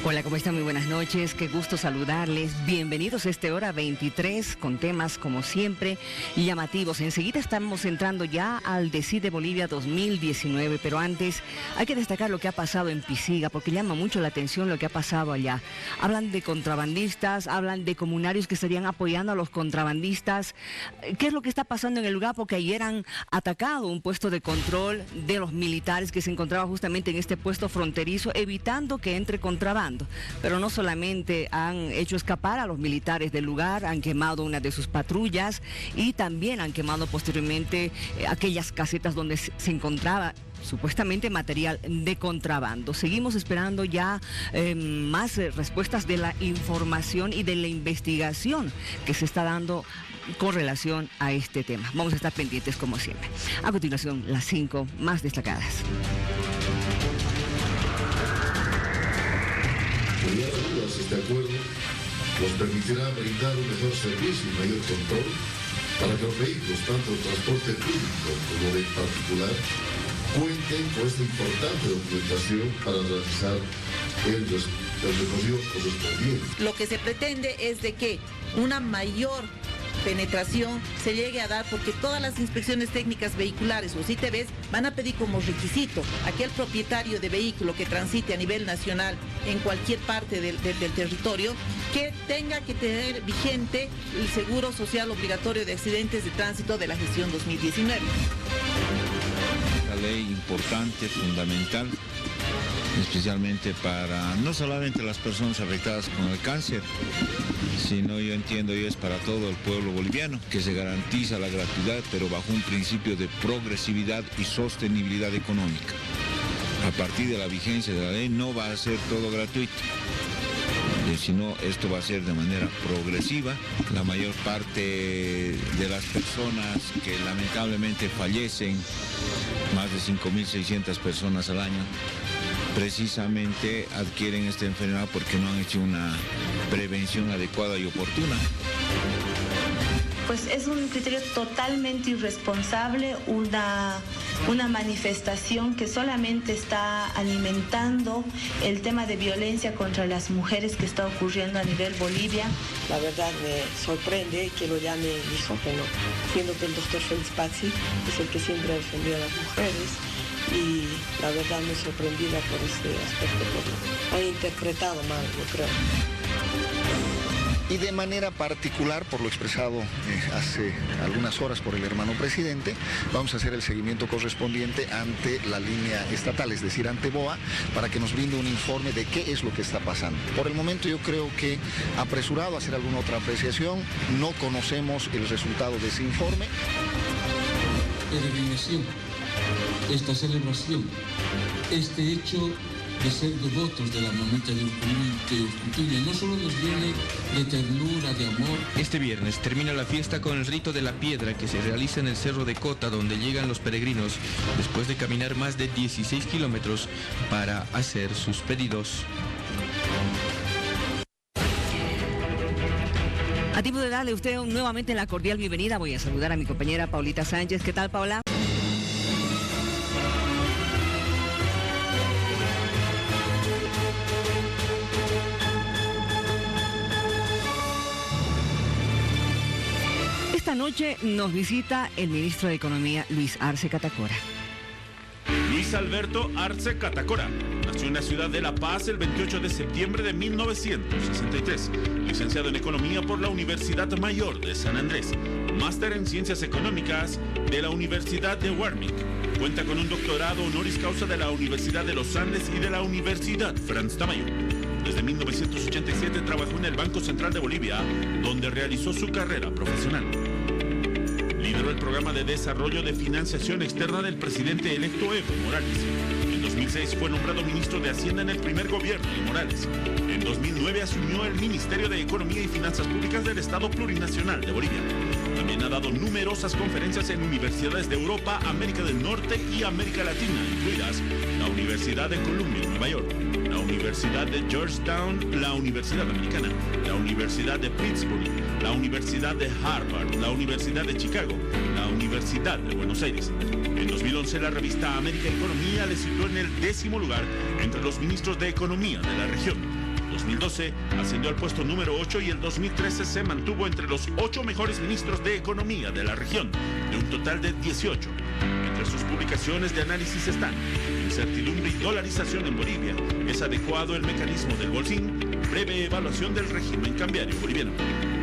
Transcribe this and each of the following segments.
Hola, ¿cómo están? Muy buenas noches, qué gusto saludarles. Bienvenidos a esta hora 23 con temas como siempre llamativos. Enseguida estamos entrando ya al Decide Bolivia 2019, pero antes hay que destacar lo que ha pasado en Pisiga, porque llama mucho la atención lo que ha pasado allá. Hablan de contrabandistas, hablan de comunarios que estarían apoyando a los contrabandistas. ¿Qué es lo que está pasando en el lugar? Porque ayer han atacado un puesto de control de los militares que se encontraba justamente en este puesto fronterizo, evitando que entre contrabando. Pero no solamente han hecho escapar a los militares del lugar, han quemado una de sus patrullas y también han quemado posteriormente aquellas casetas donde se encontraba supuestamente material de contrabando. Seguimos esperando ya más respuestas de la información y de la investigación que se está dando con relación a este tema. Vamos a estar pendientes como siempre. A continuación, las 5 más destacadas. Enviar ayudas, este acuerdo nos permitirá brindar un mejor servicio y mayor control para que los vehículos, tanto de transporte público como de particular, cuenten con esta importante documentación para realizar el recorrido correspondiente. Lo que se pretende es de que una mayor penetración se llegue a dar, porque todas las inspecciones técnicas vehiculares, los ITVs, van a pedir como requisito a aquel propietario de vehículo que transite a nivel nacional en cualquier parte del territorio, que tenga que tener vigente el seguro social obligatorio de accidentes de tránsito de la gestión 2019. Una ley importante, fundamental, especialmente para no solamente las personas afectadas con el cáncer, sino yo entiendo es para todo el pueblo boliviano, que se garantiza la gratuidad, pero bajo un principio de progresividad y sostenibilidad económica. A partir de la vigencia de la ley no va a ser todo gratuito, sino esto va a ser de manera progresiva. La mayor parte de las personas que lamentablemente fallecen, más de 5.600 personas al año, precisamente adquieren esta enfermedad porque no han hecho una prevención adecuada y oportuna. Pues es un criterio totalmente irresponsable, una manifestación que solamente está alimentando el tema de violencia contra las mujeres que está ocurriendo a nivel Bolivia. La verdad me sorprende que lo llame misógino, siendo que el doctor Félix Pazzi es el que siempre ha defendido a las mujeres. Y la verdad me sorprendida por este aspecto, porque han interpretado mal, yo creo. Y de manera particular, por lo expresado hace algunas horas por el hermano presidente, vamos a hacer el seguimiento correspondiente ante la línea estatal, es decir, ante BOA, para que nos brinde un informe de qué es lo que está pasando. Por el momento yo creo que apresurado a hacer alguna otra apreciación, no conocemos el resultado de ese informe. Esta celebración, este hecho de ser devotos de la mamita de Urcupiña, no solo nos viene de ternura, de amor. Este viernes termina la fiesta con el rito de la piedra que se realiza en el Cerro de Cota, donde llegan los peregrinos después de caminar más de 16 kilómetros para hacer sus pedidos. A tiempo de darle a usted nuevamente la cordial bienvenida, voy a saludar a mi compañera Paulita Sánchez. ¿Qué tal, Paula? Esta noche nos visita el ministro de Economía, Luis Arce Catacora. Luis Alberto Arce Catacora nació en la ciudad de La Paz el 28 de septiembre de 1963. Licenciado en Economía por la Universidad Mayor de San Andrés. Máster en Ciencias Económicas de la Universidad de Warwick. Cuenta con un doctorado honoris causa de la Universidad de los Andes y de la Universidad Franz Tamayo. Desde 1987 trabajó en el Banco Central de Bolivia, donde realizó su carrera profesional. Lideró el programa de desarrollo de financiación externa del presidente electo Evo Morales. En 2006 fue nombrado ministro de Hacienda en el primer gobierno de Morales. En 2009 asumió el Ministerio de Economía y Finanzas Públicas del Estado Plurinacional de Bolivia. También ha dado numerosas conferencias en universidades de Europa, América del Norte y América Latina, incluidas la Universidad de Columbia en Nueva York, la Universidad de Georgetown, la Universidad Americana, la Universidad de Pittsburgh, la Universidad de Harvard, la Universidad de Chicago, la Universidad de Buenos Aires. En 2011 la revista América Economía le situó en el 10º lugar entre los ministros de Economía de la región. 2012 ascendió al puesto número 8 y el 2013 se mantuvo entre los 8 mejores ministros de economía de la región, de un total de 18. Entre sus publicaciones de análisis están: incertidumbre y dolarización en Bolivia, ¿es adecuado el mecanismo del bolsín? Breve evaluación del régimen cambiario boliviano.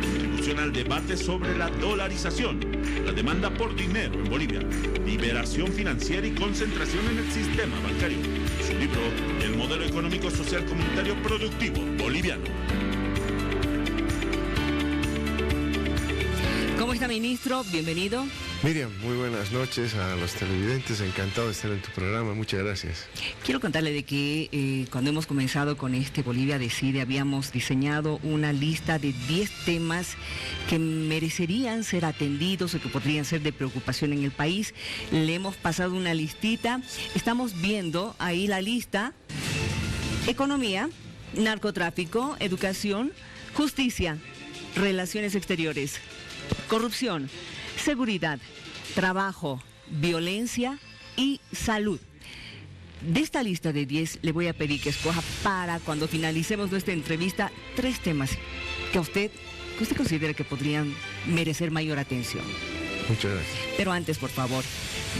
Contribución al debate sobre la dolarización, la demanda por dinero en Bolivia, liberación financiera y concentración en el sistema bancario. Su libro, El modelo económico social comunitario productivo boliviano. ¿Cómo está, ministro? Bienvenido. Miriam, muy buenas noches a los televidentes, encantado de estar en tu programa, muchas gracias. Quiero contarle de que cuando hemos comenzado con este Bolivia Decide, habíamos diseñado una lista de 10 temas que merecerían ser atendidos o que podrían ser de preocupación en el país. Le hemos pasado una listita, estamos viendo ahí la lista: economía, narcotráfico, educación, justicia, relaciones exteriores, corrupción, seguridad, trabajo, violencia y salud. De esta lista de 10 le voy a pedir que escoja, para cuando finalicemos nuestra entrevista, 3 temas que usted considera que podrían merecer mayor atención. Muchas gracias. Pero antes, por favor,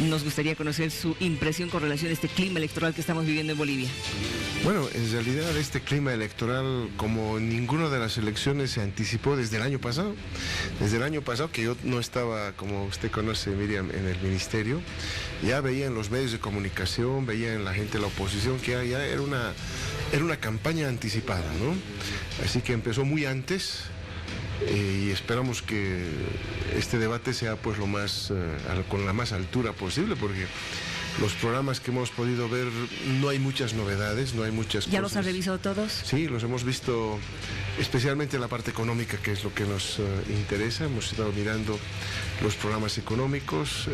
nos gustaría conocer su impresión con relación a este clima electoral que estamos viviendo en Bolivia. Bueno, en realidad este clima electoral, como ninguna de las elecciones, se anticipó desde el año pasado. Desde el año pasado, que yo no estaba, como usted conoce, Miriam, en el ministerio, ya veía en los medios de comunicación, veía en la gente de la oposición que ya era una campaña anticipada, ¿no? Así que empezó muy antes. Y esperamos que este debate sea pues lo más con la más altura posible, porque los programas que hemos podido ver no hay muchas novedades, no hay muchas cosas. ¿Ya los ha revisado todos? Sí, los hemos visto, especialmente la parte económica, que es lo que nos interesa. Hemos estado mirando los programas económicos.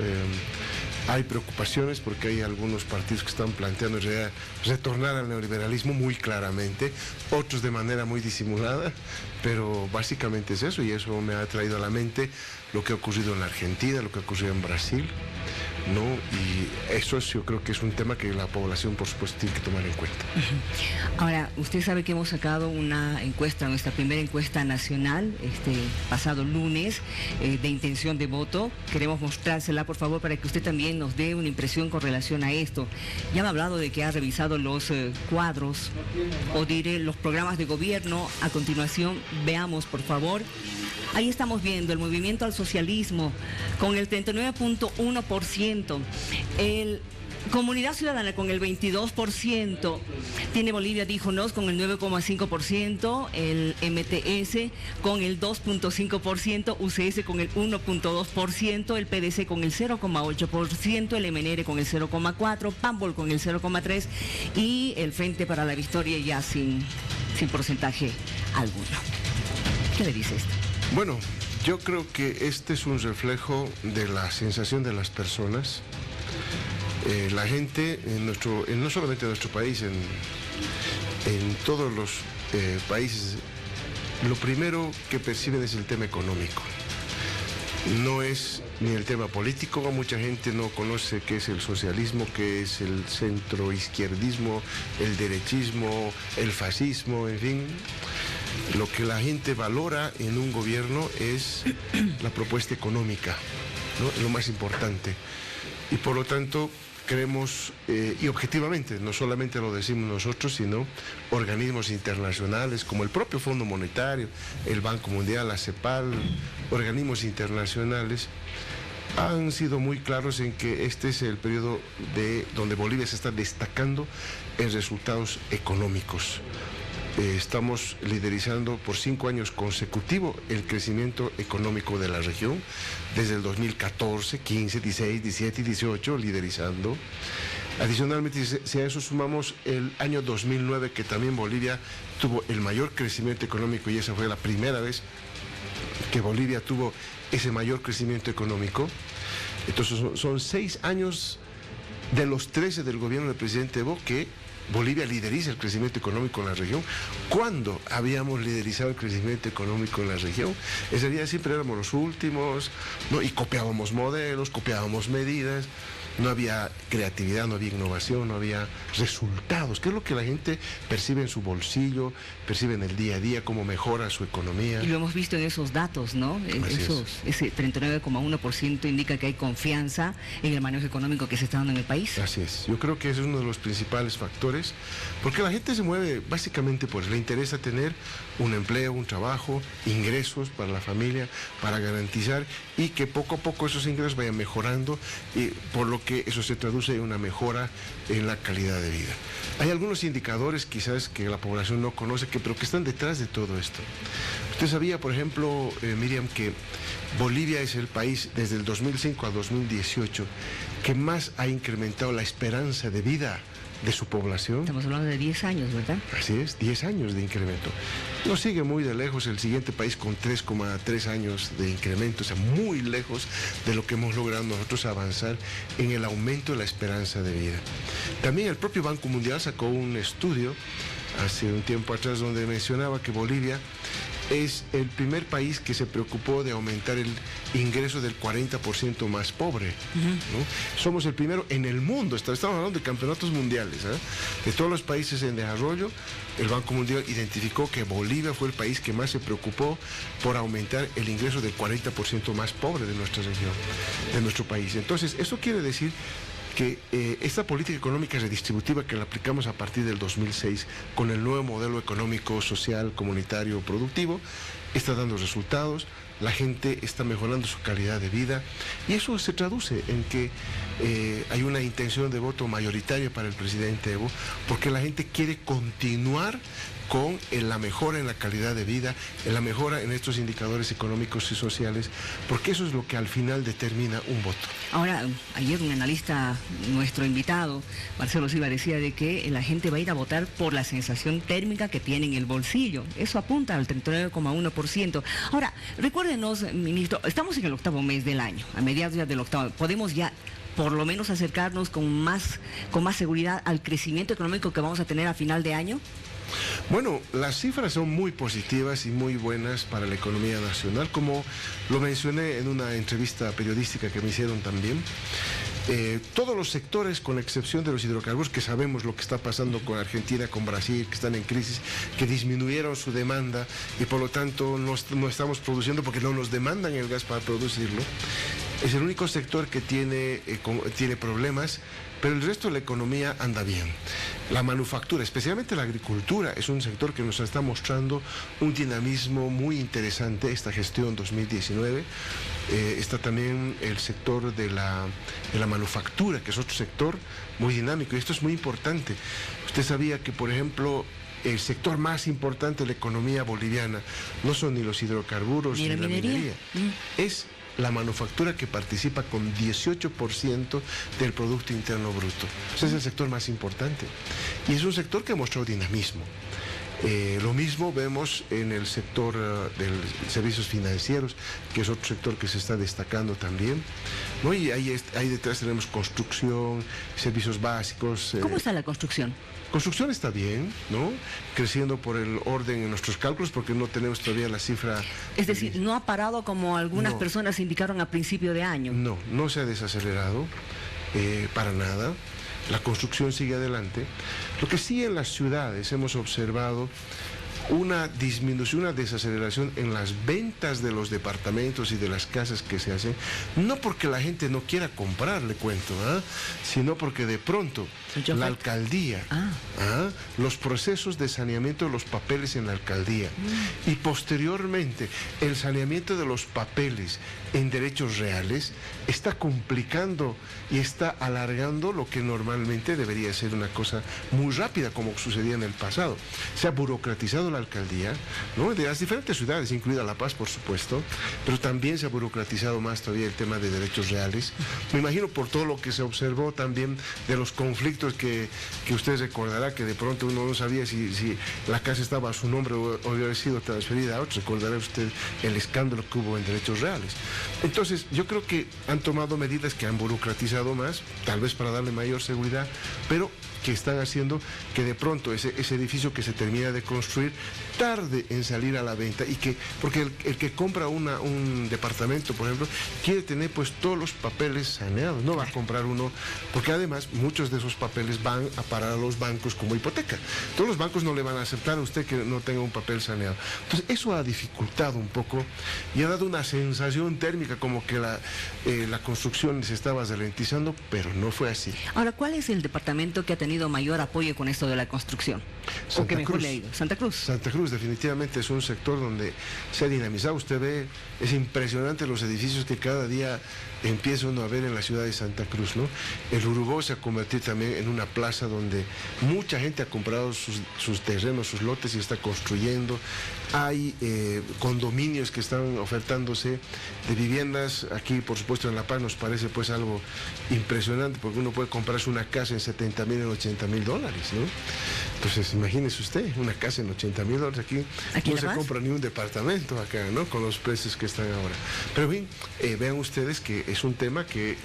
Hay preocupaciones porque hay algunos partidos que están planteando en realidad retornar al neoliberalismo muy claramente, otros de manera muy disimulada, pero básicamente es eso, y eso me ha traído a la mente lo que ha ocurrido en la Argentina, lo que ha ocurrido en Brasil, ¿no? Y eso yo creo que es un tema que la población, por supuesto, tiene que tomar en cuenta. Ahora, usted sabe que hemos sacado una encuesta, nuestra primera encuesta nacional, este pasado lunes, de intención de voto. Queremos mostrársela, por favor, para que usted también nos dé una impresión con relación a esto. Ya me ha hablado de que ha revisado los cuadros, o diré, los programas de gobierno. A continuación, veamos, por favor. Ahí estamos viendo el Movimiento al Socialismo con el 39.1%, el Comunidad Ciudadana con el 22%, tiene Bolivia Díjonos con el 9.5%, el MTS con el 2.5%, UCS con el 1.2%, el PDC con el 0.8%, el MNR con el 0.4%, PAMBOL con el 0.3% y el Frente para la Victoria ya sin porcentaje alguno. ¿Qué le dice esto? Bueno, yo creo que este es un reflejo de la sensación de las personas. La gente, no solamente en nuestro país, en todos los países, lo primero que perciben es el tema económico. No es ni el tema político. Mucha gente no conoce qué es el socialismo, qué es el centroizquierdismo, el derechismo, el fascismo, en fin. Lo que la gente valora en un gobierno es la propuesta económica, ¿no? Es lo más importante. Y por lo tanto, creemos, y objetivamente, no solamente lo decimos nosotros, sino organismos internacionales como el propio Fondo Monetario, el Banco Mundial, la CEPAL, organismos internacionales, han sido muy claros en que este es el periodo donde Bolivia se está destacando en resultados económicos. Estamos liderizando por 5 años consecutivos el crecimiento económico de la región, desde el 2014, 15, 16, 17 y 18, liderizando. Adicionalmente, si a eso sumamos el año 2009, que también Bolivia tuvo el mayor crecimiento económico, y esa fue la primera vez que Bolivia tuvo ese mayor crecimiento económico. Entonces son 6 años de los 13 del gobierno del presidente Evo que Bolivia lideriza el crecimiento económico en la región. ¿Cuándo habíamos liderizado el crecimiento económico en la región? Ese día siempre éramos los últimos, ¿no? Y copiábamos modelos, copiábamos medidas. no había creatividad, no había innovación, no había resultados, que es lo que la gente percibe en su bolsillo, percibe en el día a día, cómo mejora su economía. Y lo hemos visto en esos datos, ¿no? Ese 39,1% indica que hay confianza en el manejo económico que se está dando en el país. Así es, yo creo que ese es uno de los principales factores, porque la gente se mueve básicamente por eso, le interesa tener un empleo, un trabajo, ingresos para la familia, para garantizar y que poco a poco esos ingresos vayan mejorando, y por lo que eso se traduce en una mejora en la calidad de vida. Hay algunos indicadores quizás que la población no conoce, pero que están detrás de todo esto. Usted sabía, por ejemplo, Miriam, que Bolivia es el país desde el 2005 a 2018 que más ha incrementado la esperanza de vida de su población. Estamos hablando de 10 años, ¿verdad? Así es, 10 años de incremento. Nos sigue muy de lejos el siguiente país con 3,3 años de incremento, o sea, muy lejos de lo que hemos logrado nosotros avanzar en el aumento de la esperanza de vida. También el propio Banco Mundial sacó un estudio hace un tiempo atrás donde mencionaba que Bolivia es el primer país que se preocupó de aumentar el ingreso del 40% más pobre, ¿no? Somos el primero en el mundo, estamos hablando de campeonatos mundiales, de todos los países en desarrollo. El Banco Mundial identificó que Bolivia fue el país que más se preocupó por aumentar el ingreso del 40% más pobre de nuestra región, de nuestro país. Entonces, eso quiere decir que esta política económica redistributiva que la aplicamos a partir del 2006 con el nuevo modelo económico, social, comunitario, productivo, está dando resultados, la gente está mejorando su calidad de vida y eso se traduce en que hay una intención de voto mayoritaria para el presidente Evo, porque la gente quiere continuar con la mejora en la calidad de vida, en la mejora en estos indicadores económicos y sociales, porque eso es lo que al final determina un voto. Ahora, ayer un analista, nuestro invitado, Marcelo Silva, decía de que la gente va a ir a votar por la sensación térmica que tiene en el bolsillo. Eso apunta al 39,1%. Ahora, recuérdenos, ministro, estamos en el 8º mes del año, a mediados ya del 8º. Podemos ya por lo menos acercarnos con más seguridad al crecimiento económico que vamos a tener a final de año. Bueno, las cifras son muy positivas y muy buenas para la economía nacional, como lo mencioné en una entrevista periodística que me hicieron también. Todos los sectores, con excepción de los hidrocarburos, que sabemos lo que está pasando con Argentina, con Brasil, que están en crisis, que disminuyeron su demanda y por lo tanto no estamos produciendo porque no nos demandan el gas para producirlo. Es el único sector que tiene problemas, pero el resto de la economía anda bien. La manufactura, especialmente la agricultura, es un sector que nos está mostrando un dinamismo muy interesante esta gestión 2019. Está también el sector de la manufactura, que es otro sector muy dinámico, y esto es muy importante. Usted sabía que, por ejemplo, el sector más importante de la economía boliviana no son ni los hidrocarburos ni la minería. Es la manufactura, que participa con 18% del Producto Interno Bruto. Ese es el sector más importante. Y es un sector que ha mostrado dinamismo. Lo mismo vemos en el sector de servicios financieros, que es otro sector que se está destacando también, ¿no? Y ahí detrás tenemos construcción, servicios básicos. ¿Cómo está la construcción? Construcción está bien, ¿no? Creciendo por el orden en nuestros cálculos, porque no tenemos todavía la cifra. Es decir, no ha parado como algunas personas indicaron a principio de año. No se ha desacelerado para nada. La construcción sigue adelante. Lo que sí, en las ciudades hemos observado una disminución, una desaceleración en las ventas de los departamentos y de las casas que se hacen, no porque la gente no quiera comprar, le cuento, sino porque de pronto la alcaldía, los procesos de saneamiento de los papeles en la alcaldía y posteriormente el saneamiento de los papeles en derechos reales está complicando y está alargando lo que normalmente debería ser una cosa muy rápida, como sucedía en el pasado. Se ha burocratizado la alcaldía, ¿no? De las diferentes ciudades, incluida La Paz, por supuesto, pero también se ha burocratizado más todavía el tema de derechos reales. Me imagino por todo lo que se observó también de los conflictos que usted recordará, que de pronto uno no sabía si la casa estaba a su nombre o había sido transferida a otro. Recordará usted el escándalo que hubo en derechos reales. Entonces, yo creo que han tomado medidas que han burocratizado más, tal vez para darle mayor seguridad, pero que están haciendo que de pronto ese edificio que se termina de construir tarde en salir a la venta y porque el que compra un departamento, por ejemplo, quiere tener pues todos los papeles saneados, no va a comprar uno, porque además muchos de esos papeles van a parar a los bancos como hipoteca. Todos los bancos no le van a aceptar a usted que no tenga un papel saneado. Entonces eso ha dificultado un poco y ha dado una sensación térmica como que la construcción se estaba ralentizando, pero no fue así. Ahora, ¿cuál es el departamento que ha tenido mayor apoyo con esto de la construcción? ¿O que mejor le ha ido? Santa Cruz. Santa Cruz definitivamente es un sector donde se ha dinamizado. Usted ve, es impresionante los edificios que cada día empieza uno a ver en la ciudad de Santa Cruz, ¿no? El Urubó se ha convertido también en una plaza donde mucha gente ha comprado sus terrenos, sus lotes y está construyendo. Hay condominios que están ofertándose de viviendas. Aquí, por supuesto, en La Paz nos parece pues algo impresionante porque uno puede comprarse una casa en 70,000, en 80,000 dólares, ¿no? Entonces, imagínese usted, una casa en 80,000 dólares aquí no se compra ni un departamento acá, ¿no? Con los precios que están ahora. Pero bien, vean ustedes que es un tema que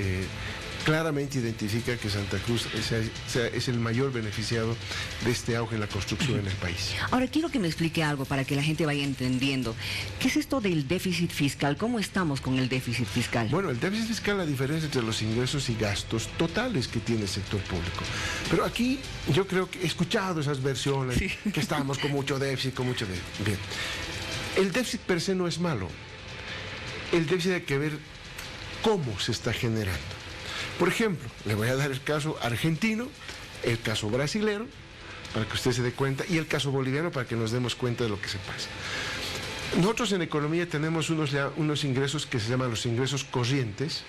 claramente identifica que Santa Cruz es el mayor beneficiado de este auge en la construcción en el país. Ahora quiero que me explique algo para que la gente vaya entendiendo. ¿Qué es esto del déficit fiscal? ¿Cómo estamos con el déficit fiscal? Bueno, el déficit fiscal, la diferencia entre los ingresos y gastos totales que tiene el sector público. Pero aquí yo creo que he escuchado esas versiones, sí, que estamos con mucho déficit, Bien, el déficit per se no es malo. El déficit hay que ver cómo se está generando. Por ejemplo, le voy a dar el caso argentino, el caso brasilero, para que usted se dé cuenta, y el caso boliviano para que nos demos cuenta de lo que se pasa. Nosotros en economía tenemos unos ingresos que se llaman los ingresos corrientes,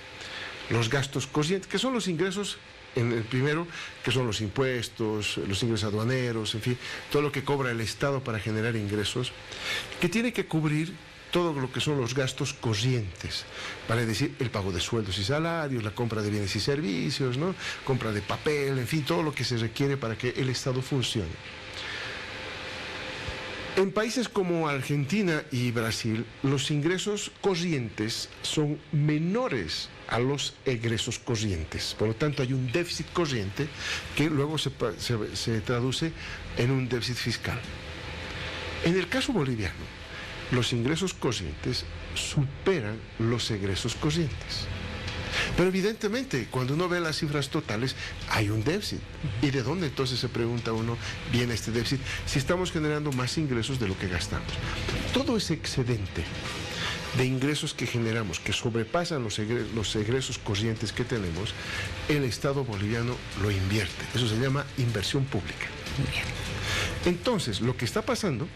los gastos corrientes, que son los ingresos, en el primero, que son los impuestos, los ingresos aduaneros, en fin, todo lo que cobra el Estado para generar ingresos, que tiene que cubrir todo lo que son los gastos corrientes, vale decir, el pago de sueldos y salarios, la compra de bienes y servicios, ¿no? Compra de papel, en fin, todo lo que se requiere para que el Estado funcione. En países como Argentina y Brasil, los ingresos corrientes son menores a los egresos corrientes. Por lo tanto, hay un déficit corriente que luego se traduce en un déficit fiscal. En el caso boliviano, los ingresos corrientes superan los egresos corrientes. Pero evidentemente, cuando uno ve las cifras totales, hay un déficit. ¿Y de dónde entonces se pregunta uno viene este déficit? Si estamos generando más ingresos de lo que gastamos. Todo ese excedente de ingresos que generamos, que sobrepasan los egresos corrientes que tenemos, el Estado boliviano lo invierte. Eso se llama inversión pública. Muy bien. Entonces, lo que está pasando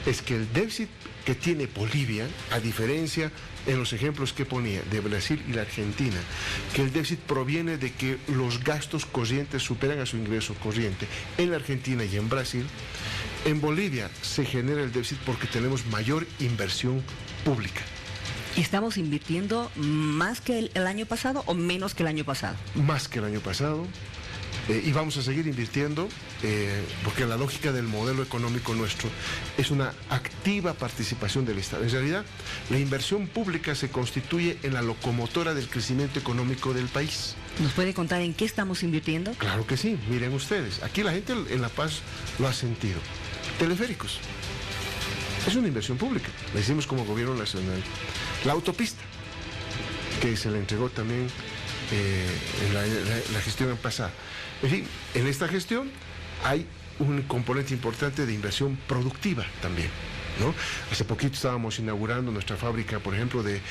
es que el déficit que tiene Bolivia, a diferencia en los ejemplos que ponía de Brasil y la Argentina, que el déficit proviene de que los gastos corrientes superan a su ingreso corriente en la Argentina y en Brasil, en Bolivia se genera el déficit porque tenemos mayor inversión pública. ¿Estamos invirtiendo más que el año pasado o menos que el año pasado? Más que el año pasado. Y vamos a seguir invirtiendo porque la lógica del modelo económico nuestro es una activa participación del Estado. En realidad, la inversión pública se constituye en la locomotora del crecimiento económico del país. ¿Nos puede contar en qué estamos invirtiendo? Claro que sí, miren ustedes. Aquí la gente en La Paz lo ha sentido. Teleféricos. Es una inversión pública, la hicimos como gobierno nacional. La autopista, que se le entregó también en la gestión pasada. En fin, en esta gestión hay un componente importante de inversión productiva también, ¿no? Hace poquito estábamos inaugurando nuestra fábrica, por ejemplo, de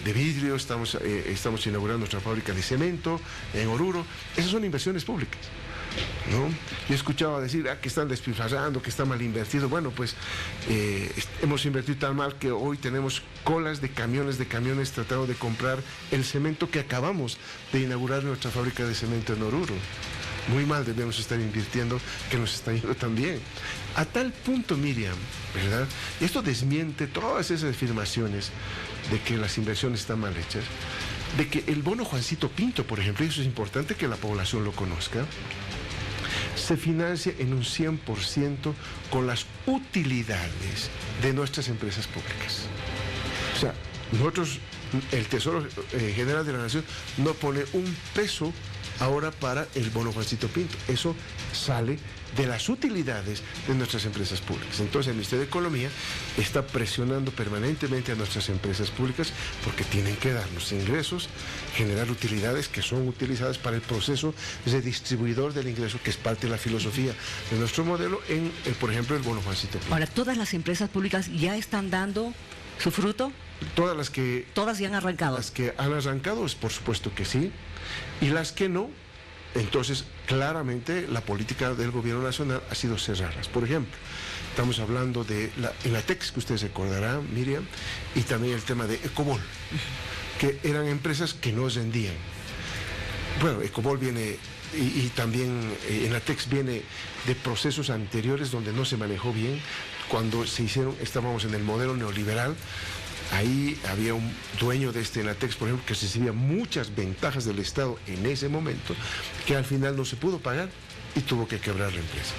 vidrio, estamos inaugurando nuestra fábrica de cemento en Oruro. Esas son inversiones públicas, ¿no? Yo escuchaba decir que están despilfarrando, que está mal invertido. Bueno, pues hemos invertido tan mal que hoy tenemos colas de camiones tratando de comprar el cemento que acabamos de inaugurar nuestra fábrica de cemento en Oruro. Muy mal debemos estar invirtiendo, que nos está yendo tan bien. A tal punto, Miriam, ¿verdad? Y esto desmiente todas esas afirmaciones de que las inversiones están mal hechas, de que el bono Juancito Pinto, por ejemplo, y eso es importante que la población lo conozca, se financia en un 100% con las utilidades de nuestras empresas públicas. O sea, nosotros, el Tesoro General de la Nación no pone un peso ahora para el bono Juancito Pinto. Eso sale de las utilidades de nuestras empresas públicas. Entonces el Ministerio de Economía está presionando permanentemente a nuestras empresas públicas porque tienen que darnos ingresos, generar utilidades que son utilizadas para el proceso de distribuidor del ingreso, que es parte de la filosofía de nuestro modelo en, por ejemplo, el bono Juancito Pinto. Ahora, ¿todas las empresas públicas ya están dando su fruto? Todas ya han arrancado. Las que han arrancado, por supuesto que sí, y las que no, entonces claramente la política del gobierno nacional ha sido cerrarlas. Por ejemplo, estamos hablando de la Enatex, que ustedes recordarán, Miriam, y también el tema de Ecobol, que eran empresas que no rendían. Bueno, Ecobol viene y también Enatex viene de procesos anteriores donde no se manejó bien. Cuando se hicieron, estábamos en el modelo neoliberal. Ahí había un dueño de este Enatex, por ejemplo, que recibía muchas ventajas del Estado en ese momento, que al final no se pudo pagar y tuvo que quebrar la empresa.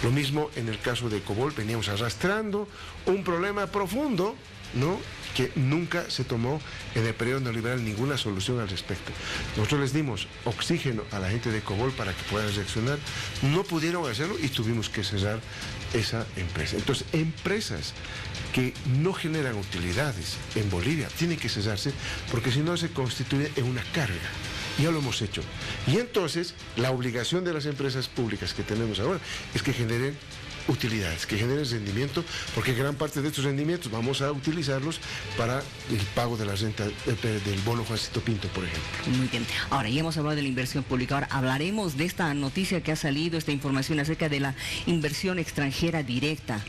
Lo mismo en el caso de Ecobol, veníamos arrastrando un problema profundo, ¿no?, que nunca se tomó en el periodo neoliberal ninguna solución al respecto. Nosotros les dimos oxígeno a la gente de Ecobol para que puedan reaccionar, no pudieron hacerlo y tuvimos que cerrar esa empresa. Entonces, empresas que no generan utilidades en Bolivia tienen que cesarse porque si no se constituye en una carga. Ya lo hemos hecho. Y entonces, la obligación de las empresas públicas que tenemos ahora es que generen utilidades, que generen rendimiento, porque gran parte de estos rendimientos vamos a utilizarlos para el pago de la renta del bono Juancito Pinto, por ejemplo. Muy bien. Ahora, ya hemos hablado de la inversión pública. Ahora hablaremos de esta noticia que ha salido, esta información acerca de la inversión extranjera directa.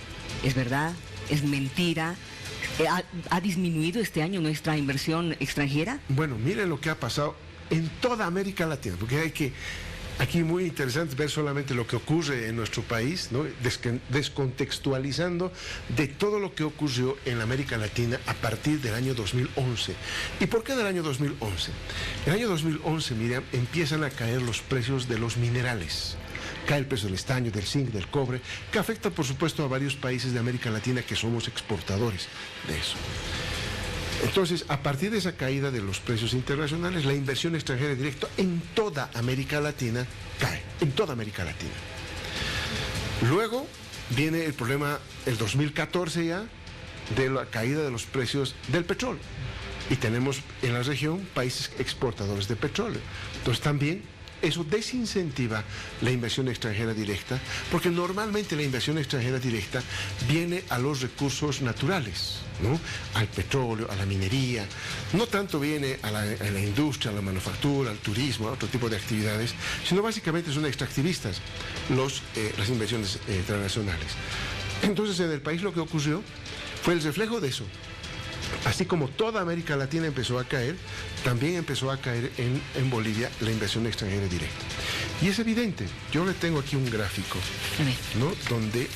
¿Es verdad? ¿Es mentira? ¿Ha disminuido este año nuestra inversión extranjera? Bueno, miren lo que ha pasado en toda América Latina, porque hay que... Aquí muy interesante ver solamente lo que ocurre en nuestro país, ¿no?, descontextualizando de todo lo que ocurrió en América Latina a partir del año 2011. ¿Y por qué del año 2011? En el año 2011, Miriam, empiezan a caer los precios de los minerales. Cae el precio del estaño, del zinc, del cobre, que afecta, por supuesto, a varios países de América Latina que somos exportadores de eso. Entonces, a partir de esa caída de los precios internacionales, la inversión extranjera directa en toda América Latina cae, en toda América Latina. Luego viene el problema, el 2014 ya, de la caída de los precios del petróleo. Y tenemos en la región países exportadores de petróleo. Entonces también eso desincentiva la inversión extranjera directa, porque normalmente la inversión extranjera directa viene a los recursos naturales, ¿no?, al petróleo, a la minería, no tanto viene a la industria, a la manufactura, al turismo, a otro tipo de actividades, sino básicamente son extractivistas las inversiones transnacionales. Entonces en el país lo que ocurrió fue el reflejo de eso. Así como toda América Latina empezó a caer, también empezó a caer en Bolivia la inversión extranjera directa. Y es evidente, yo le tengo aquí un gráfico, ¿no?, donde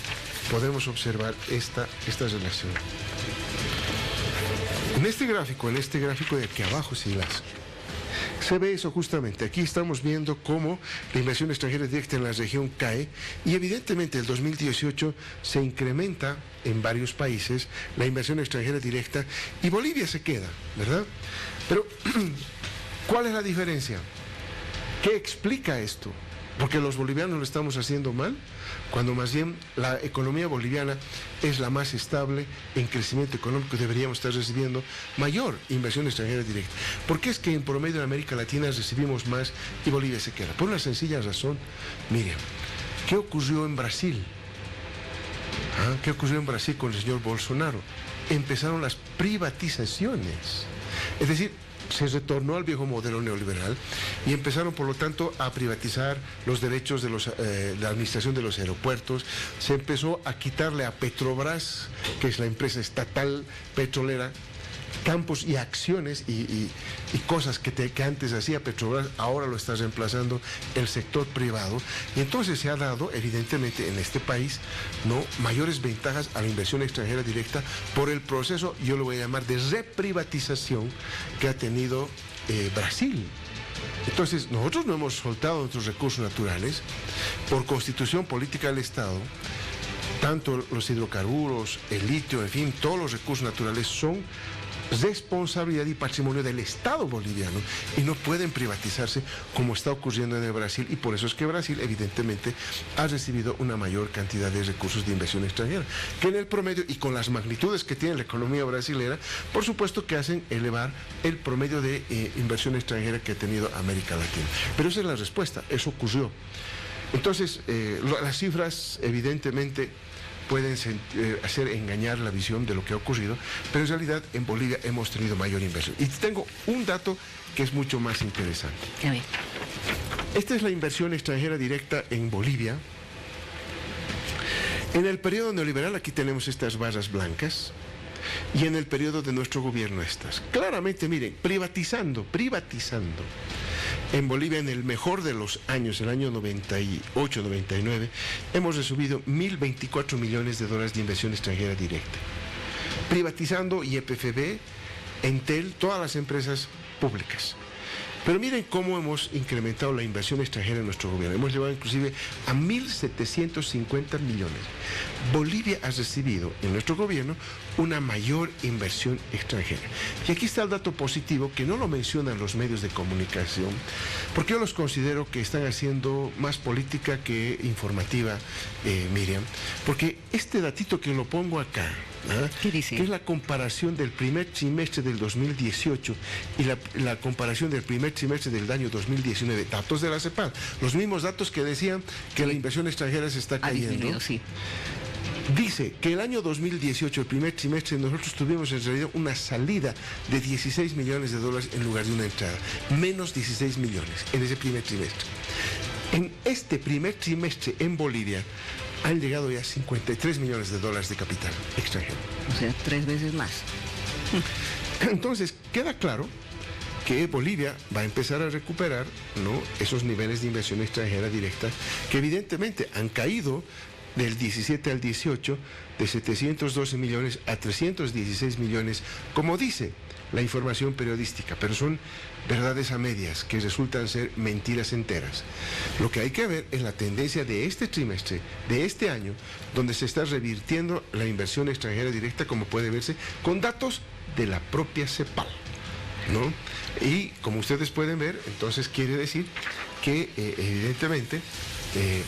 podemos observar esta relación. En este gráfico de aquí abajo, se ve eso justamente. Aquí estamos viendo cómo la inversión extranjera directa en la región cae y evidentemente el 2018 se incrementa en varios países la inversión extranjera directa y Bolivia se queda, ¿verdad? Pero, ¿cuál es la diferencia? ¿Qué explica esto? Porque los bolivianos lo estamos haciendo mal, cuando más bien la economía boliviana es la más estable en crecimiento económico, deberíamos estar recibiendo mayor inversión extranjera directa. ¿Por qué es que en promedio en América Latina recibimos más y Bolivia se queda? Por una sencilla razón, Miriam, ¿qué ocurrió en Brasil? ¿Qué ocurrió en Brasil con el señor Bolsonaro? Empezaron las privatizaciones, es decir, se retornó al viejo modelo neoliberal y empezaron, por lo tanto, a privatizar los derechos de la administración de los aeropuertos. Se empezó a quitarle a Petrobras, que es la empresa estatal petrolera, campos y acciones y cosas que antes hacía Petrobras, ahora lo está reemplazando el sector privado. Y entonces se ha dado, evidentemente, en este país, ¿no?, mayores ventajas a la inversión extranjera directa por el proceso, yo lo voy a llamar, de reprivatización que ha tenido Brasil. Entonces, nosotros no hemos soltado nuestros recursos naturales. Por constitución política del Estado, tanto los hidrocarburos, el litio, en fin, todos los recursos naturales son responsabilidad y patrimonio del Estado boliviano y no pueden privatizarse como está ocurriendo en el Brasil, y por eso es que Brasil evidentemente ha recibido una mayor cantidad de recursos de inversión extranjera, que en el promedio y con las magnitudes que tiene la economía brasilera, por supuesto que hacen elevar el promedio de inversión extranjera que ha tenido América Latina. Pero esa es la respuesta, eso ocurrió. Entonces, las cifras evidentemente pueden hacer engañar la visión de lo que ha ocurrido, pero en realidad en Bolivia hemos tenido mayor inversión. Y tengo un dato que es mucho más interesante. A ver. Esta es la inversión extranjera directa en Bolivia. En el periodo neoliberal aquí tenemos estas barras blancas y en el periodo de nuestro gobierno estas. Claramente, miren, privatizando. En Bolivia, en el mejor de los años, el año 98-99, hemos recibido 1.024 millones de dólares de inversión extranjera directa. Privatizando YPFB, Entel, todas las empresas públicas. Pero miren cómo hemos incrementado la inversión extranjera en nuestro gobierno. Hemos llevado inclusive a 1.750 millones. Bolivia ha recibido en nuestro gobierno una mayor inversión extranjera. Y aquí está el dato positivo que no lo mencionan los medios de comunicación, porque yo los considero que están haciendo más política que informativa, Miriam. Porque este datito que lo pongo acá, ¿qué dice? Que es la comparación del primer trimestre del 2018 y la comparación del primer trimestre del año 2019, datos de la CEPAL, los mismos datos que decían que la inversión extranjera se está cayendo. Sí. Dice que el año 2018, el primer trimestre, nosotros tuvimos en realidad una salida de 16 millones de dólares en lugar de una entrada, menos 16 millones en ese primer trimestre. En este primer trimestre en Bolivia han llegado ya 53 millones de dólares de capital extranjero. O sea, 3 veces más. Entonces, queda claro que Bolivia va a empezar a recuperar, ¿no?, esos niveles de inversión extranjera directa que evidentemente han caído del 17 al 18, de 712 millones a 316 millones, como dice la información periodística, pero son verdades a medias que resultan ser mentiras enteras. Lo que hay que ver es la tendencia de este trimestre, de este año, donde se está revirtiendo la inversión extranjera directa, como puede verse, con datos de la propia CEPAL, ¿no? Y como ustedes pueden ver, entonces quiere decir que evidentemente,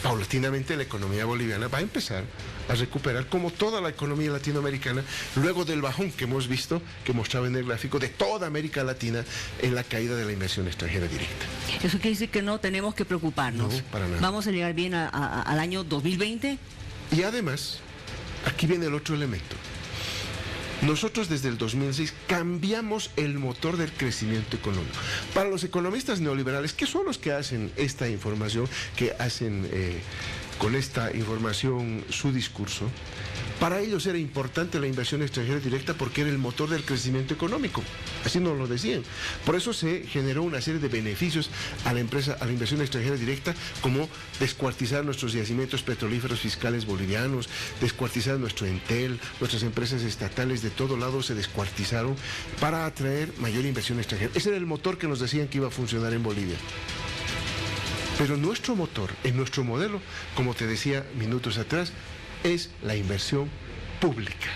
paulatinamente la economía boliviana va a empezar a recuperar, como toda la economía latinoamericana, luego del bajón que hemos visto, que mostraba en el gráfico, de toda América Latina en la caída de la inversión extranjera directa. Eso quiere decir que no tenemos que preocuparnos. No, para nada. Vamos a llegar bien al año 2020. Y además, aquí viene el otro elemento. Nosotros desde el 2006 cambiamos el motor del crecimiento económico. Para los economistas neoliberales, que son los que hacen esta información, que hacen con esta información su discurso, para ellos era importante la inversión extranjera directa porque era el motor del crecimiento económico. Así nos lo decían. Por eso se generó una serie de beneficios a la inversión extranjera directa, como descuartizar nuestros yacimientos petrolíferos fiscales bolivianos, descuartizar nuestro Entel, nuestras empresas estatales de todo lado se descuartizaron para atraer mayor inversión extranjera. Ese era el motor que nos decían que iba a funcionar en Bolivia. Pero nuestro motor, en nuestro modelo, como te decía minutos atrás, es la inversión pública,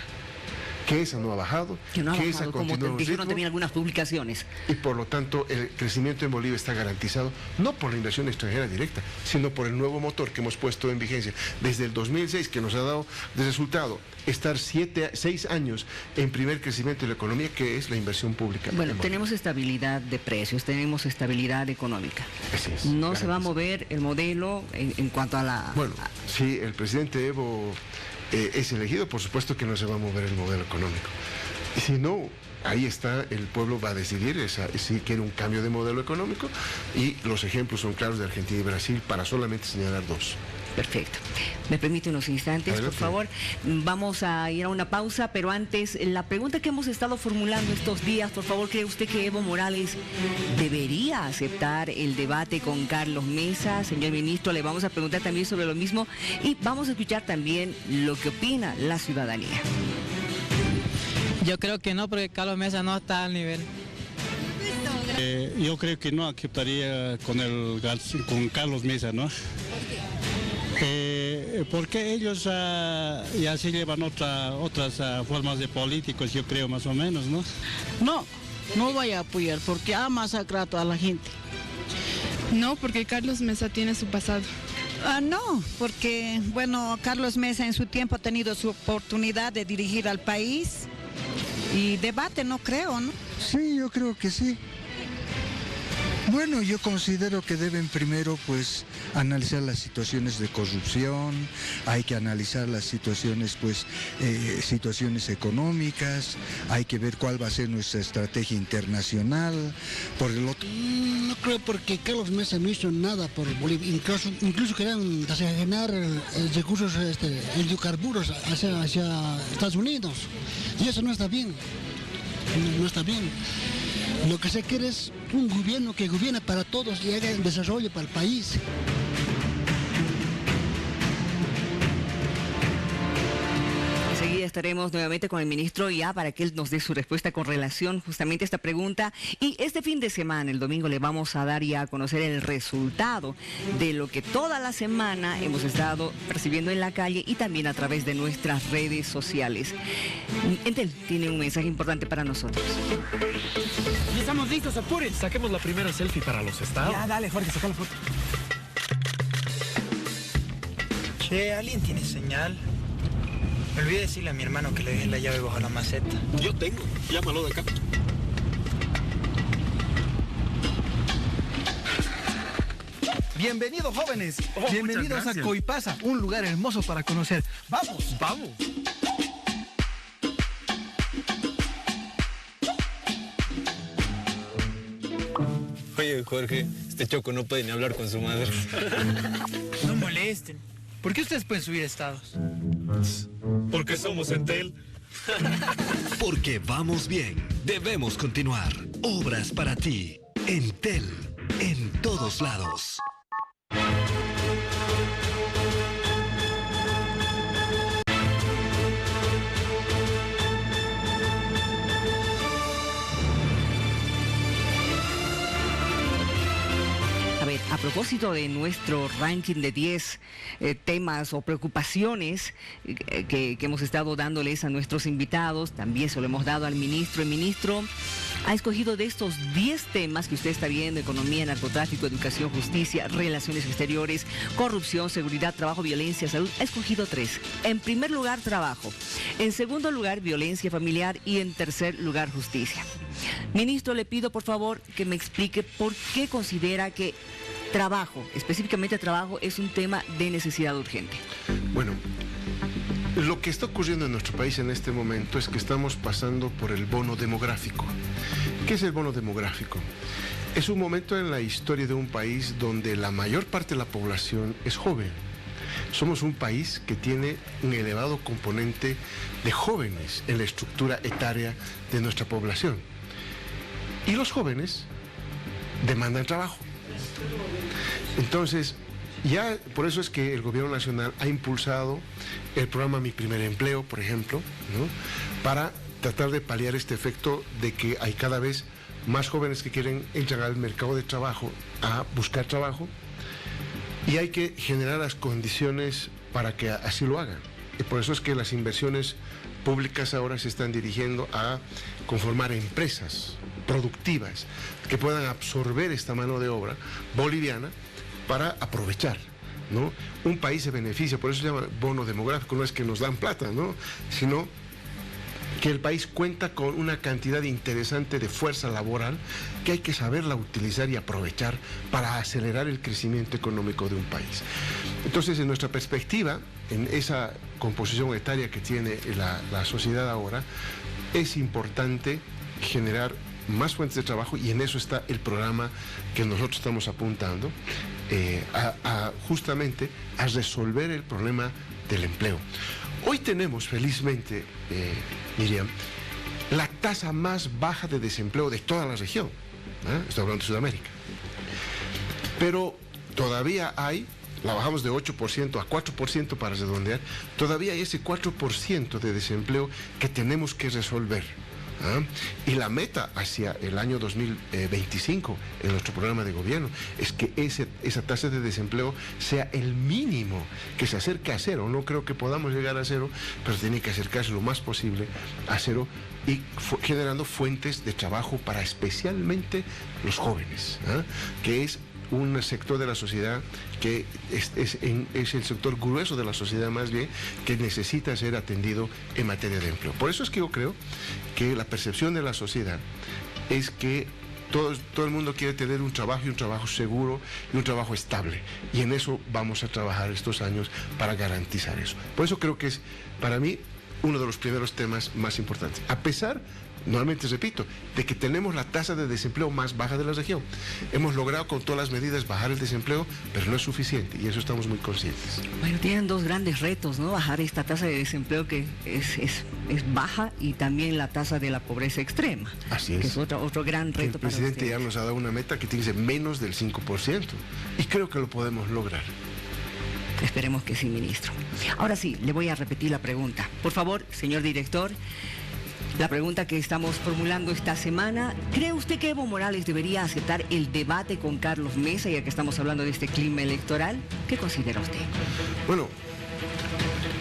que esa no ha bajado, que esa como continúa dijeron también algunas publicaciones. Y por lo tanto el crecimiento en Bolivia está garantizado no por la inversión extranjera directa, sino por el nuevo motor que hemos puesto en vigencia desde el 2006, que nos ha dado de resultado estar 6 años en primer crecimiento de la economía, que es la inversión pública. Bueno, tenemos estabilidad de precios, tenemos estabilidad económica. Así es, no se va a mover el modelo en cuanto a la... Bueno, si el presidente Evo es elegido, por supuesto que no se va a mover el modelo económico. Y si no, ahí está, el pueblo va a decidir si quiere un cambio de modelo económico, y los ejemplos son claros de Argentina y Brasil, para solamente señalar 2. Perfecto. ¿Me permite unos instantes, Adelante, por favor? Vamos a ir a una pausa, pero antes, la pregunta que hemos estado formulando estos días, por favor, ¿cree usted que Evo Morales debería aceptar el debate con Carlos Mesa? Señor ministro, le vamos a preguntar también sobre lo mismo y vamos a escuchar también lo que opina la ciudadanía. Yo creo que no, porque Carlos Mesa no está al nivel. Yo creo que no aceptaría con Carlos Mesa, ¿no? porque ellos ya se llevan otras formas de políticos, yo creo, más o menos, ¿no? No voy a apoyar porque ha masacrado a la gente. No, porque Carlos Mesa tiene su pasado. No, porque, bueno, Carlos Mesa en su tiempo ha tenido su oportunidad de dirigir al país y debate, no creo, ¿no? Sí, yo creo que sí. Bueno, yo considero que deben primero pues analizar las situaciones de corrupción, hay que analizar las situaciones situaciones económicas, hay que ver cuál va a ser nuestra estrategia internacional. Por el otro... No creo, porque Carlos Mesa no hizo nada por Bolivia, incluso querían ganar recursos hidrocarburos hacia Estados Unidos, y eso no está bien, no está bien. Lo que se quiere es un gobierno que gobierne para todos y haga desarrollo para el país. Enseguida estaremos nuevamente con el ministro ya para que él nos dé su respuesta con relación justamente a esta pregunta. Y este fin de semana, el domingo, le vamos a dar ya a conocer el resultado de lo que toda la semana hemos estado percibiendo en la calle y también a través de nuestras redes sociales. Entel tiene un mensaje importante para nosotros. Ya estamos listos, apuren. Saquemos la primera selfie para los estados. Ya, dale, Jorge, saca la foto. Che, ¿alguien tiene señal? Me olvidé decirle a mi hermano que le dejé la llave bajo la maceta. Yo tengo, llámalo de acá. Bienvenidos, jóvenes. Bienvenidos a Coipasa, un lugar hermoso para conocer. ¡Vamos! ¡Vamos! Oye, Jorge, este Choco no puede ni hablar con su madre. No molesten. ¿Por qué ustedes pueden subir estados? Porque somos Entel. Porque vamos bien. Debemos continuar. Obras para ti. Entel. En todos lados. A propósito de nuestro ranking de 10 temas o preocupaciones que hemos estado dándoles a nuestros invitados, también se lo hemos dado al ministro. El ministro ha escogido de estos 10 temas que usted está viendo: economía, narcotráfico, educación, justicia, relaciones exteriores, corrupción, seguridad, trabajo, violencia, salud. Ha escogido 3. En primer lugar, trabajo. En segundo lugar, violencia familiar. Y en tercer lugar, justicia. Ministro, le pido por favor que me explique por qué considera que trabajo, específicamente trabajo, es un tema de necesidad urgente. Bueno, lo que está ocurriendo en nuestro país en este momento es que estamos pasando por el bono demográfico. ¿Qué es el bono demográfico? Es un momento en la historia de un país donde la mayor parte de la población es joven. Somos un país que tiene un elevado componente de jóvenes en la estructura etaria de nuestra población. Y los jóvenes demandan trabajo. Entonces, ya por eso es que el gobierno nacional ha impulsado el programa Mi Primer Empleo, por ejemplo, ¿no?, para tratar de paliar este efecto de que hay cada vez más jóvenes que quieren entrar al mercado de trabajo a buscar trabajo, y hay que generar las condiciones para que así lo hagan. Y por eso es que las inversiones públicas ahora se están dirigiendo a conformar empresas productivas que puedan absorber esta mano de obra boliviana para aprovechar, ¿no? Un país se beneficia, por eso se llama bono demográfico, no es que nos dan plata, ¿no?, sino que el país cuenta con una cantidad interesante de fuerza laboral que hay que saberla utilizar y aprovechar para acelerar el crecimiento económico de un país. Entonces, en nuestra perspectiva, en esa composición etaria que tiene la sociedad ahora, es importante generar más fuentes de trabajo, y en eso está el programa que nosotros estamos apuntando, justamente a resolver el problema del empleo. Hoy tenemos, felizmente, Miriam, la tasa más baja de desempleo de toda la región. Estoy hablando de Sudamérica. Pero todavía hay, la bajamos de 8% a 4% para redondear, todavía hay ese 4% de desempleo que tenemos que resolver. Y la meta hacia el año 2025 en nuestro programa de gobierno es que esa tasa de desempleo sea el mínimo, que se acerque a cero. No creo que podamos llegar a cero, pero tiene que acercarse lo más posible a cero y generando fuentes de trabajo para especialmente los jóvenes, que es un sector de la sociedad que es el sector grueso de la sociedad más bien, que necesita ser atendido en materia de empleo. Por eso es que yo creo que la percepción de la sociedad es que todo el mundo quiere tener un trabajo y un trabajo seguro y un trabajo estable. Y en eso vamos a trabajar estos años para garantizar eso. Por eso creo que es, para mí, uno de los primeros temas más importantes. A pesar, nuevamente repito, de que tenemos la tasa de desempleo más baja de la región. Hemos logrado con todas las medidas bajar el desempleo, pero no es suficiente y eso estamos muy conscientes. Bueno, tienen dos grandes retos, ¿no? Bajar esta tasa de desempleo que es baja y también la tasa de la pobreza extrema. Así es. Que es otro gran reto. El presidente ya nos ha dado una meta que tiene que ser menos del 5% y creo que lo podemos lograr. Esperemos que sí, ministro. Ahora sí, le voy a repetir la pregunta. Por favor, señor director, la pregunta que estamos formulando esta semana: ¿cree usted que Evo Morales debería aceptar el debate con Carlos Mesa, ya que estamos hablando de este clima electoral? ¿Qué considera usted? Bueno,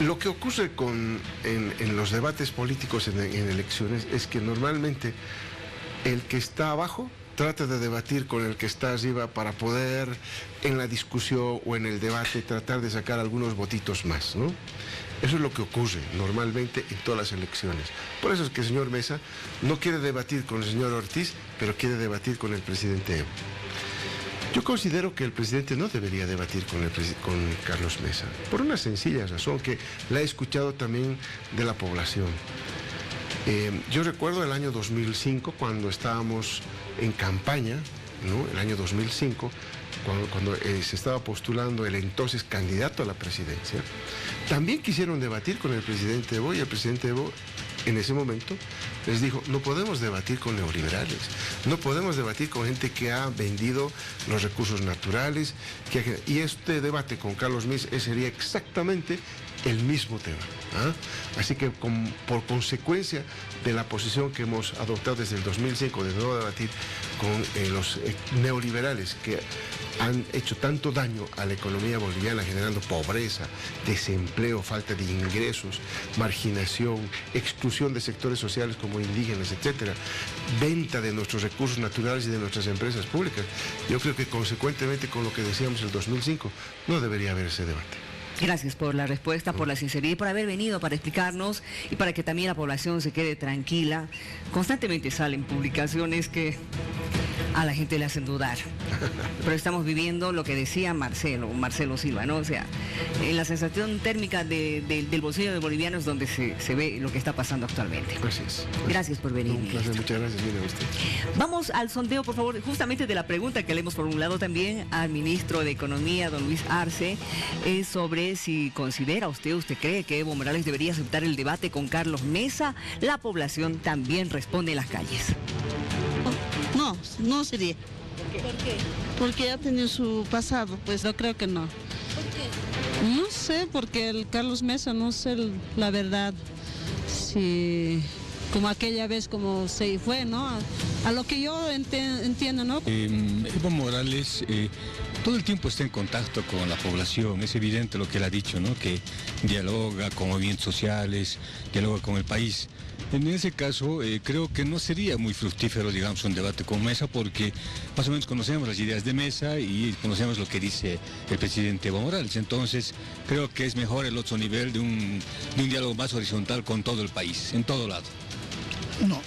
lo que ocurre en los debates políticos en elecciones es que normalmente el que está abajo trata de debatir con el que está arriba para poder en la discusión o en el debate tratar de sacar algunos votitos más, ¿no? Eso es lo que ocurre normalmente en todas las elecciones. Por eso es que el señor Mesa no quiere debatir con el señor Ortiz, pero quiere debatir con el presidente Evo. Yo considero que el presidente no debería debatir con Carlos Mesa, por una sencilla razón que la he escuchado también de la población. Yo recuerdo el año 2005, cuando estábamos en campaña, ¿no? El año 2005, cuando se estaba postulando el entonces candidato a la presidencia, también quisieron debatir con el presidente Evo y el presidente Evo en ese momento les dijo: no podemos debatir con neoliberales, no podemos debatir con gente que ha vendido los recursos naturales, y este debate con Carlos Mesa sería exactamente el mismo tema. Así que por consecuencia de la posición que hemos adoptado desde el 2005 de no debatir con los neoliberales que han hecho tanto daño a la economía boliviana, generando pobreza, desempleo, falta de ingresos, marginación, exclusión de sectores sociales como indígenas, etcétera, venta de nuestros recursos naturales y de nuestras empresas públicas. Yo creo que consecuentemente con lo que decíamos en el 2005 no debería haber ese debate. Gracias por la respuesta, por la sinceridad y por haber venido para explicarnos y para que también la población se quede tranquila. Constantemente salen publicaciones que a la gente le hacen dudar. Pero estamos viviendo lo que decía Marcelo Silva, ¿no? O sea, en la sensación térmica del bolsillo de bolivianos donde se ve lo que está pasando actualmente. Gracias. Gracias por venir. Un placer, muchas gracias. Mire a usted. Vamos al sondeo, por favor, justamente de la pregunta que le hemos formulado también al ministro de Economía, don Luis Arce, es sobre si considera usted cree que Evo Morales debería aceptar el debate con Carlos Mesa. La población también responde en las calles. No sería. ¿Por qué? Porque ya tiene su pasado, pues yo creo que no. ¿Por qué? No sé, porque el Carlos Mesa, no sé la verdad, si como aquella vez como se fue, ¿no? A lo que yo entiendo, ¿no? Evo Morales todo el tiempo está en contacto con la población, es evidente lo que él ha dicho, ¿no? Que dialoga con movimientos sociales, dialoga con el país. En ese caso, creo que no sería muy fructífero, digamos, un debate con Mesa, porque más o menos conocemos las ideas de Mesa y conocemos lo que dice el presidente Evo Morales. Entonces, creo que es mejor el otro nivel de un diálogo más horizontal con todo el país, en todo lado. No.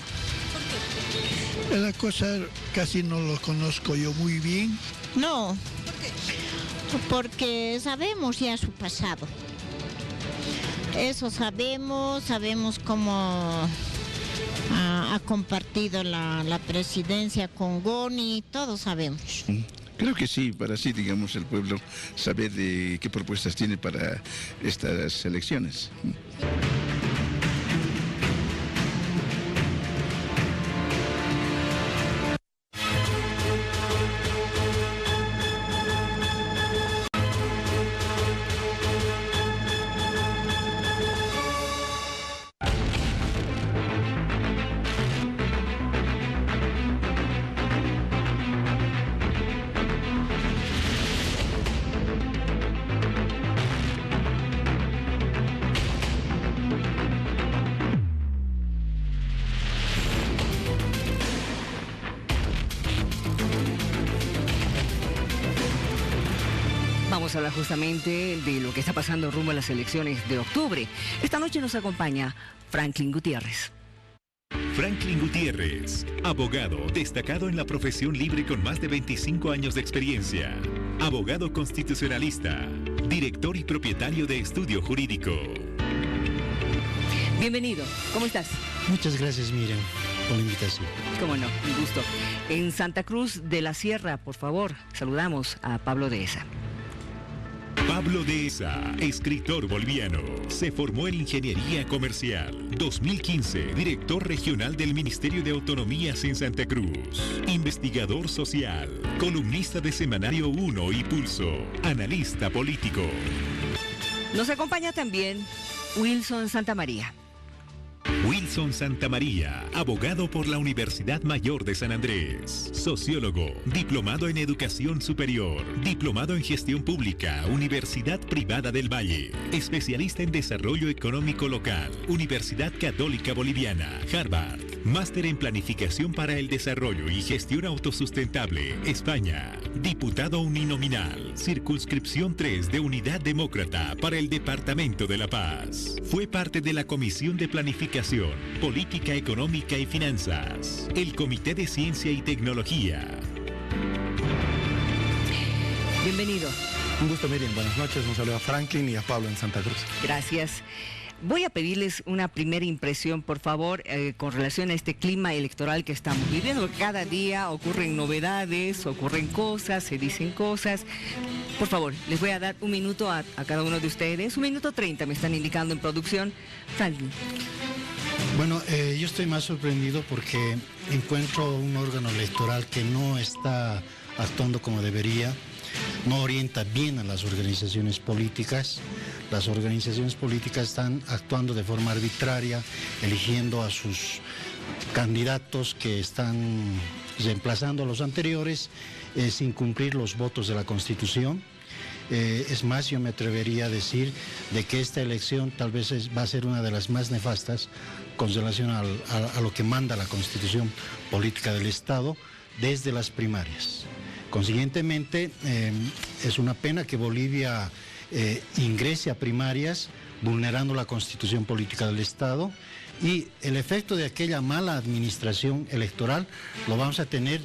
La cosa casi no lo conozco yo muy bien. No. ¿Por qué? Porque sabemos ya su pasado. Eso sabemos cómo ha compartido la presidencia con Goni, todos sabemos. Creo que sí, para así, digamos, el pueblo saber de qué propuestas tiene para estas elecciones. hablar justamente de lo que está pasando rumbo a las elecciones de octubre. Esta noche nos acompaña Franklin Gutiérrez. Franklin Gutiérrez, abogado destacado en la profesión libre con más de 25 años de experiencia. Abogado constitucionalista, director y propietario de Estudio Jurídico. Bienvenido, ¿cómo estás? Muchas gracias, Miriam, por la invitación. Cómo no, un gusto. En Santa Cruz de la Sierra, por favor, saludamos a Pablo Dehesa. Pablo Dehesa, escritor boliviano, se formó en Ingeniería Comercial. 2015, director regional del Ministerio de Autonomías en Santa Cruz. Investigador social, columnista de Semanario 1 y Pulso, analista político. Nos acompaña también Wilson Santamaría. Wilson Santamaría, abogado por la Universidad Mayor de San Andrés, sociólogo, diplomado en Educación Superior, diplomado en Gestión Pública, Universidad Privada del Valle, especialista en Desarrollo Económico Local, Universidad Católica Boliviana, Harvard, máster en Planificación para el Desarrollo y Gestión Autosustentable, España, diputado uninominal, circunscripción 3 de Unidad Demócrata para el Departamento de La Paz. Fue parte de la Comisión de Planificación, Política Económica y Finanzas, el Comité de Ciencia y Tecnología. Bienvenido. Un gusto, Miriam. Buenas noches. Un saludo a Franklin y a Pablo en Santa Cruz. Gracias. Voy a pedirles una primera impresión, por favor, con relación a este clima electoral que estamos viviendo. Cada día ocurren novedades, ocurren cosas, se dicen cosas. Por favor, les voy a dar un minuto a cada uno de ustedes. 1 minuto 30 me están indicando en producción. Franklin. Bueno, yo estoy más sorprendido porque encuentro un órgano electoral que no está actuando como debería, no orienta bien a las organizaciones políticas. Las organizaciones políticas están actuando de forma arbitraria, eligiendo a sus candidatos que están reemplazando a los anteriores sin cumplir los votos de la Constitución. Es más, yo me atrevería a decir de que esta elección tal vez va a ser una de las más nefastas con relación a lo que manda la Constitución Política del Estado desde las primarias. Consiguientemente, es una pena que Bolivia ingrese a primarias vulnerando la Constitución Política del Estado, y el efecto de aquella mala administración electoral lo vamos a tener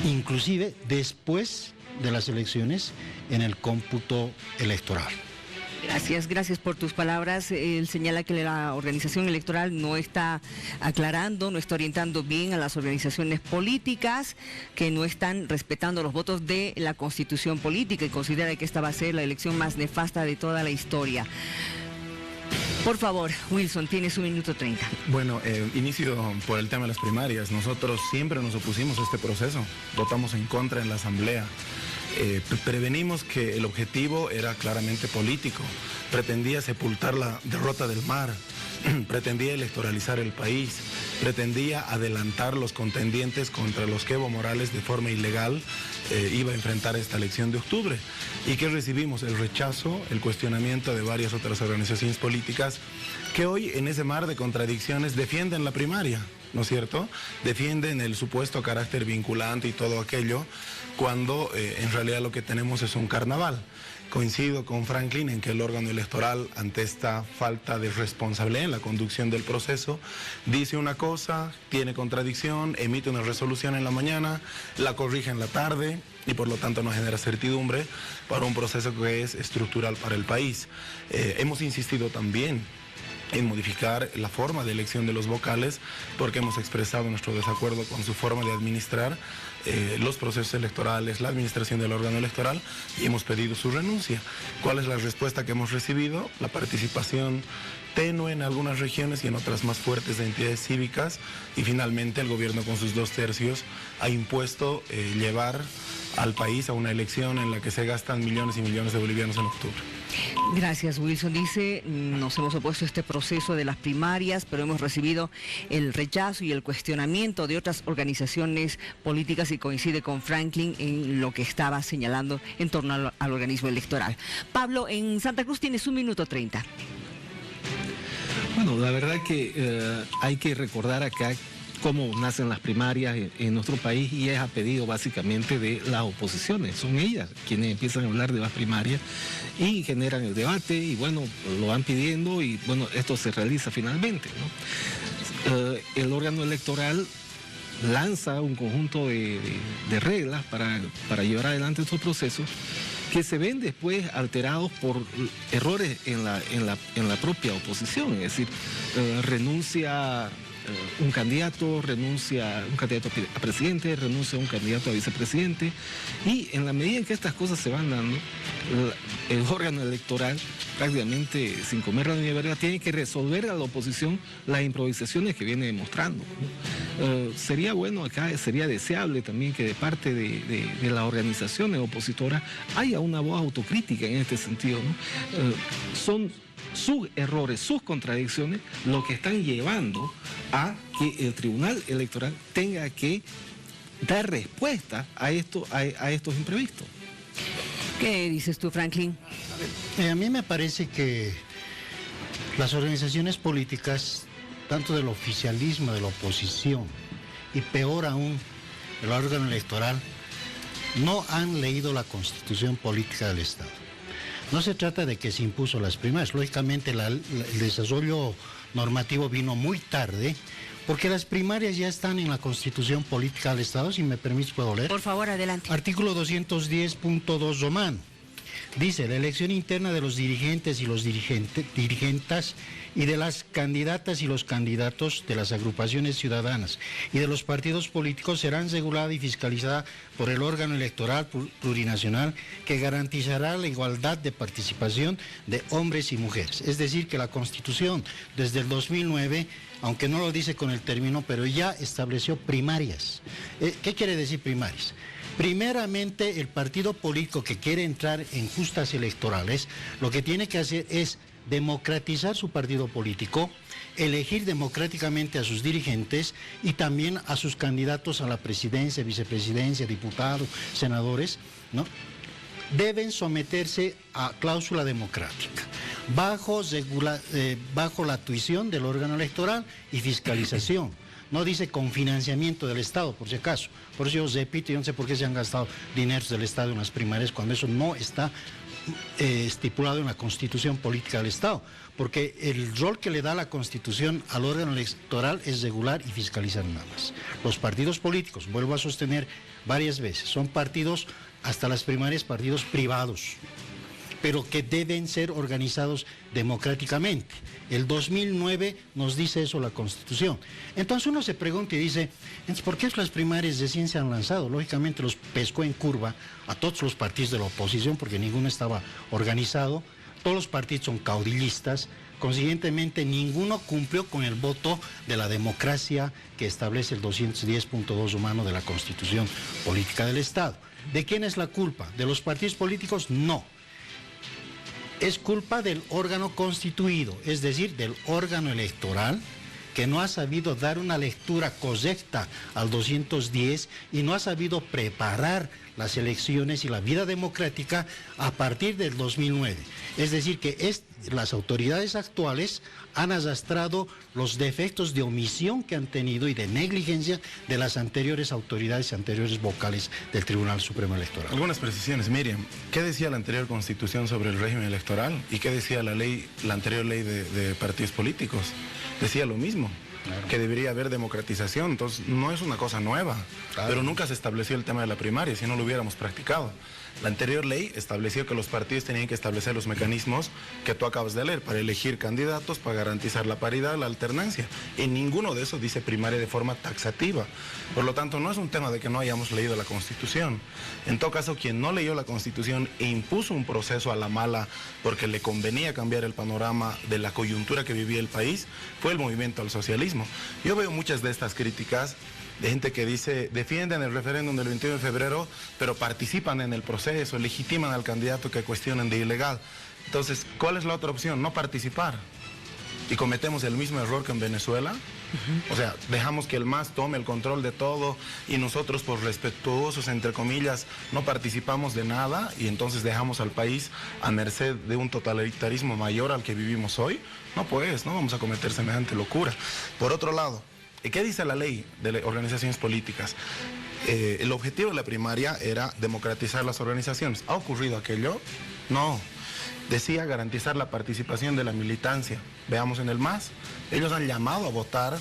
inclusive después de las elecciones en el cómputo electoral. Gracias por tus palabras. Él señala que la organización electoral no está aclarando, no está orientando bien a las organizaciones políticas, que no están respetando los votos de la Constitución Política, y considera que esta va a ser la elección más nefasta de toda la historia. Por favor, Wilson, tienes 1 minuto 30. Bueno, inicio por el tema de las primarias. Nosotros siempre nos opusimos a este proceso, votamos en contra en la Asamblea. Prevenimos que el objetivo era claramente político, pretendía sepultar la derrota del MAR, pretendía electoralizar el país, pretendía adelantar los contendientes contra los que Evo Morales de forma ilegal iba a enfrentar esta elección de octubre. ¿Y qué recibimos? El rechazo, el cuestionamiento de varias otras organizaciones políticas que hoy en ese mar de contradicciones defienden la primaria, ¿no es cierto? Defienden el supuesto carácter vinculante y todo aquello, cuando en realidad lo que tenemos es un carnaval. Coincido con Franklin en que el órgano electoral, ante esta falta de responsabilidad en la conducción del proceso, dice una cosa, tiene contradicción, emite una resolución en la mañana, la corrige en la tarde y por lo tanto no genera certidumbre para un proceso que es estructural para el país. Hemos insistido también en modificar la forma de elección de los vocales, porque hemos expresado nuestro desacuerdo con su forma de administrar los procesos electorales, la administración del órgano electoral, y hemos pedido su renuncia. ¿Cuál es la respuesta que hemos recibido? La participación tenue en algunas regiones y en otras más fuertes de entidades cívicas, y finalmente el gobierno con sus 2/3 ha impuesto llevar al país a una elección en la que se gastan millones y millones de bolivianos en octubre. Gracias, Wilson. Dice, nos hemos opuesto a este proceso de las primarias, pero hemos recibido el rechazo y el cuestionamiento de otras organizaciones políticas, y coincide con Franklin en lo que estaba señalando en torno al organismo electoral. Pablo, en Santa Cruz tienes 1 minuto 30. Bueno, la verdad que hay que recordar acá cómo nacen las primarias en nuestro país, y es a pedido básicamente de las oposiciones. Son ellas quienes empiezan a hablar de las primarias y generan el debate, y bueno, lo van pidiendo, y bueno, esto se realiza finalmente, ¿no? El órgano electoral lanza un conjunto de reglas para llevar adelante estos procesos, que se ven después alterados por errores en la propia oposición. Es decir, renuncia un candidato, renuncia un candidato a presidente, renuncia un candidato a vicepresidente, y en la medida en que estas cosas se van dando, el órgano electoral, prácticamente sin comer la niña verga, tiene que resolver a la oposición las improvisaciones que viene demostrando. Sería bueno acá, sería deseable también que de parte de las organizaciones opositoras haya una voz autocrítica en este sentido, ¿no? Son sus errores, sus contradicciones, lo que están llevando a que el Tribunal Electoral tenga que dar respuesta a estos imprevistos. ¿Qué dices tú, Franklin? A mí me parece que las organizaciones políticas, tanto del oficialismo, de la oposición, y peor aún, el órgano electoral, no han leído la Constitución Política del Estado. No se trata de que se impuso las primarias. Lógicamente el desarrollo normativo vino muy tarde, porque las primarias ya están en la Constitución Política del Estado. Si me permites, puedo leer. Por favor, adelante. Artículo 210.2 romano. Dice, la elección interna de los dirigentes y los dirigentas y de las candidatas y los candidatos de las agrupaciones ciudadanas y de los partidos políticos serán regulada y fiscalizada por el órgano electoral plurinacional que garantizará la igualdad de participación de hombres y mujeres. Es decir, que la Constitución desde el 2009, aunque no lo dice con el término, pero ya estableció primarias. ¿Qué quiere decir primarias? Primeramente, el partido político que quiere entrar en justas electorales, lo que tiene que hacer es democratizar su partido político, elegir democráticamente a sus dirigentes y también a sus candidatos a la presidencia, vicepresidencia, diputados, senadores, ¿no? Deben someterse a cláusula democrática, bajo la tuición del órgano electoral y fiscalización. No dice con financiamiento del Estado, por si acaso. Por eso yo repito, yo no sé por qué se han gastado dineros del Estado en las primarias cuando eso no está estipulado en la Constitución Política del Estado. Porque el rol que le da la Constitución al órgano electoral es regular y fiscalizar nada más. Los partidos políticos, vuelvo a sostener varias veces, son partidos, hasta las primarias, partidos privados, pero que deben ser organizados democráticamente. El 2009 nos dice eso la Constitución. Entonces uno se pregunta y dice, ¿por qué las primarias recién se han lanzado? Lógicamente los pescó en curva a todos los partidos de la oposición porque ninguno estaba organizado. Todos los partidos son caudillistas. Consiguientemente ninguno cumplió con el voto de la democracia que establece el 210.2 romano de la Constitución Política del Estado. ¿De quién es la culpa? ¿De los partidos políticos? No. Es culpa del órgano constituido, es decir, del órgano electoral, que no ha sabido dar una lectura correcta al 210 y no ha sabido preparar las elecciones y la vida democrática a partir del 2009. Es decir, que las autoridades actuales han arrastrado los defectos de omisión que han tenido y de negligencia de las anteriores autoridades, anteriores vocales del Tribunal Supremo Electoral. Algunas precisiones, Miriam. ¿Qué decía la anterior Constitución sobre el régimen electoral? ¿Y qué decía la anterior ley de partidos políticos? Decía lo mismo. Claro. Que debería haber democratización, entonces no es una cosa nueva, claro. Pero nunca se estableció el tema de la primaria, si no lo hubiéramos practicado. La anterior ley estableció que los partidos tenían que establecer los mecanismos que tú acabas de leer para elegir candidatos, para garantizar la paridad, la alternancia. Y ninguno de esos dice primaria de forma taxativa. Por lo tanto, no es un tema de que no hayamos leído la Constitución. En todo caso, quien no leyó la Constitución e impuso un proceso a la mala porque le convenía cambiar el panorama de la coyuntura que vivía el país, fue el movimiento al socialismo. Yo veo muchas de estas críticas de gente que dice, defienden el referéndum del 21 de febrero, pero participan en el proceso, legitiman al candidato que cuestionan de ilegal. Entonces, ¿cuál es la otra opción? No participar. Y cometemos el mismo error que en Venezuela. O sea, dejamos que el MAS tome el control de todo y nosotros, por respetuosos, entre comillas, no participamos de nada y entonces dejamos al país a merced de un totalitarismo mayor al que vivimos hoy. No pues, no vamos a cometer semejante locura. Por otro lado, ¿Qué dice la ley de organizaciones políticas? El objetivo de la primaria era democratizar las organizaciones. ¿Ha ocurrido aquello? No. Decía garantizar la participación de la militancia. Veamos en el MAS. Ellos han llamado a votar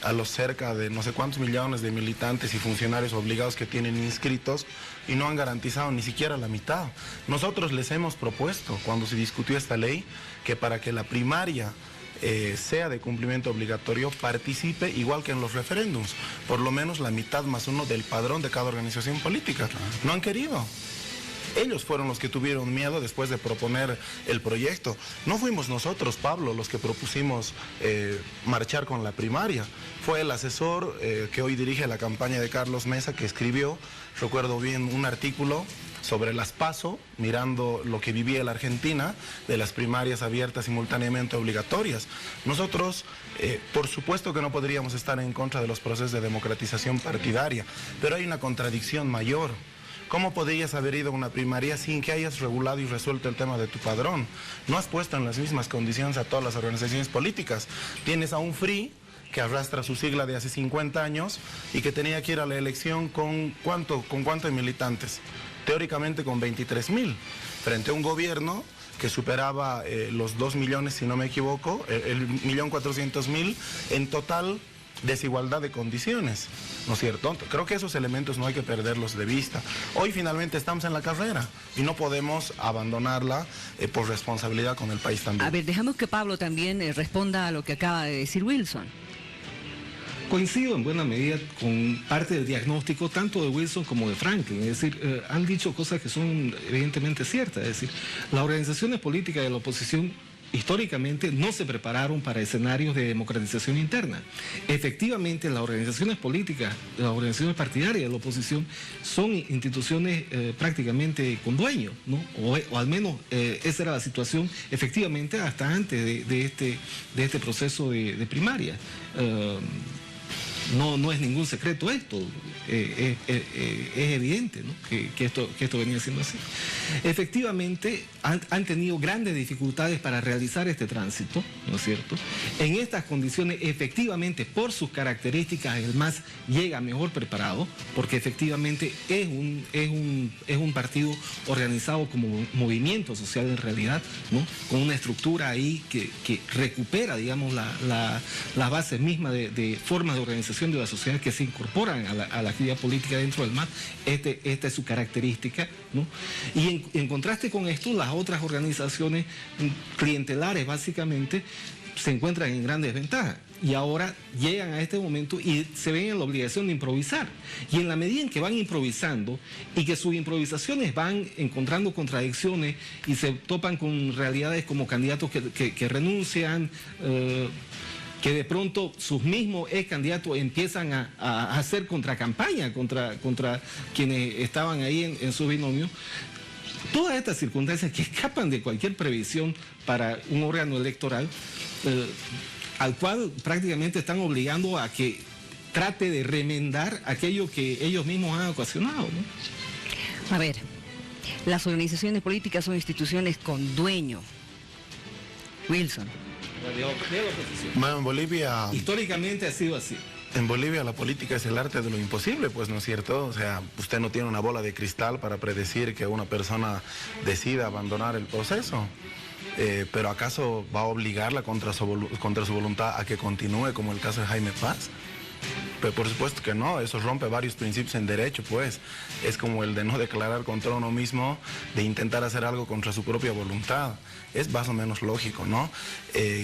a los cerca de no sé cuántos millones de militantes y funcionarios obligados que tienen inscritos y no han garantizado ni siquiera la mitad. Nosotros les hemos propuesto, cuando se discutió esta ley, que para que la primaria sea de cumplimiento obligatorio, participe igual que en los referéndums, por lo menos la mitad más uno del padrón de cada organización política. No han querido. Ellos fueron los que tuvieron miedo después de proponer el proyecto. No fuimos nosotros, Pablo, los que propusimos marchar con la primaria. Fue el asesor que hoy dirige la campaña de Carlos Mesa, que escribió, recuerdo bien, un artículo sobre las PASO, mirando lo que vivía la Argentina, de las primarias abiertas simultáneamente obligatorias. Nosotros, por supuesto que no podríamos estar en contra de los procesos de democratización partidaria, pero hay una contradicción mayor. ¿Cómo podrías haber ido a una primaria sin que hayas regulado y resuelto el tema de tu padrón? No has puesto en las mismas condiciones a todas las organizaciones políticas. Tienes a un FRI que arrastra su sigla de hace 50 años y que tenía que ir a la elección con cuánto de militantes. Teóricamente con 23.000, frente a un gobierno que superaba los 2 millones, si no me equivoco, el 1.400.000 en total desigualdad de condiciones, ¿no es cierto? Creo que esos elementos no hay que perderlos de vista. Hoy finalmente estamos en la carrera y no podemos abandonarla por responsabilidad con el país también. A ver, dejamos que Pablo también responda a lo que acaba de decir Wilson. Coincido en buena medida con parte del diagnóstico tanto de Wilson como de Franklin, es decir, han dicho cosas que son evidentemente ciertas, es decir, las organizaciones políticas de la oposición históricamente no se prepararon para escenarios de democratización interna. Efectivamente, las organizaciones políticas, las organizaciones partidarias de la oposición son instituciones prácticamente con dueños, ¿no? O al menos esa era la situación efectivamente hasta antes de este proceso de primaria. No es ningún secreto esto, es evidente, ¿no? que esto venía siendo así. Efectivamente, han tenido grandes dificultades para realizar este tránsito, ¿no es cierto? En estas condiciones, efectivamente, por sus características, el MAS llega mejor preparado, porque efectivamente es un partido organizado como movimiento social en realidad, ¿no? Con una estructura ahí que recupera, digamos, las bases mismas de formas de organización de la sociedad que se incorporan a la actividad política dentro del MAS. Esta es su característica, ¿no? Y en contraste con esto, las otras organizaciones clientelares básicamente se encuentran en gran desventaja y ahora llegan a este momento y se ven en la obligación de improvisar. Y en la medida en que van improvisando y que sus improvisaciones van encontrando contradicciones y se topan con realidades como candidatos que renuncian, que de pronto sus mismos ex candidatos empiezan a hacer contracampaña contra quienes estaban ahí en su binomio. Todas estas circunstancias que escapan de cualquier previsión para un órgano electoral, al cual prácticamente están obligando a que trate de remendar aquello que ellos mismos han ocasionado, ¿no? A ver, las organizaciones políticas son instituciones con dueño. Wilson. Bueno, en Bolivia históricamente ha sido así. En Bolivia la política es el arte de lo imposible, pues, ¿no es cierto? O sea, usted no tiene una bola de cristal para predecir que una persona decida abandonar el proceso. Pero ¿acaso va a obligarla contra su voluntad a que continúe, como el caso de Jaime Paz? Pero por supuesto que no, eso rompe varios principios en derecho, pues. Es como el de no declarar contra uno mismo, de intentar hacer algo contra su propia voluntad. Es más o menos lógico, ¿no?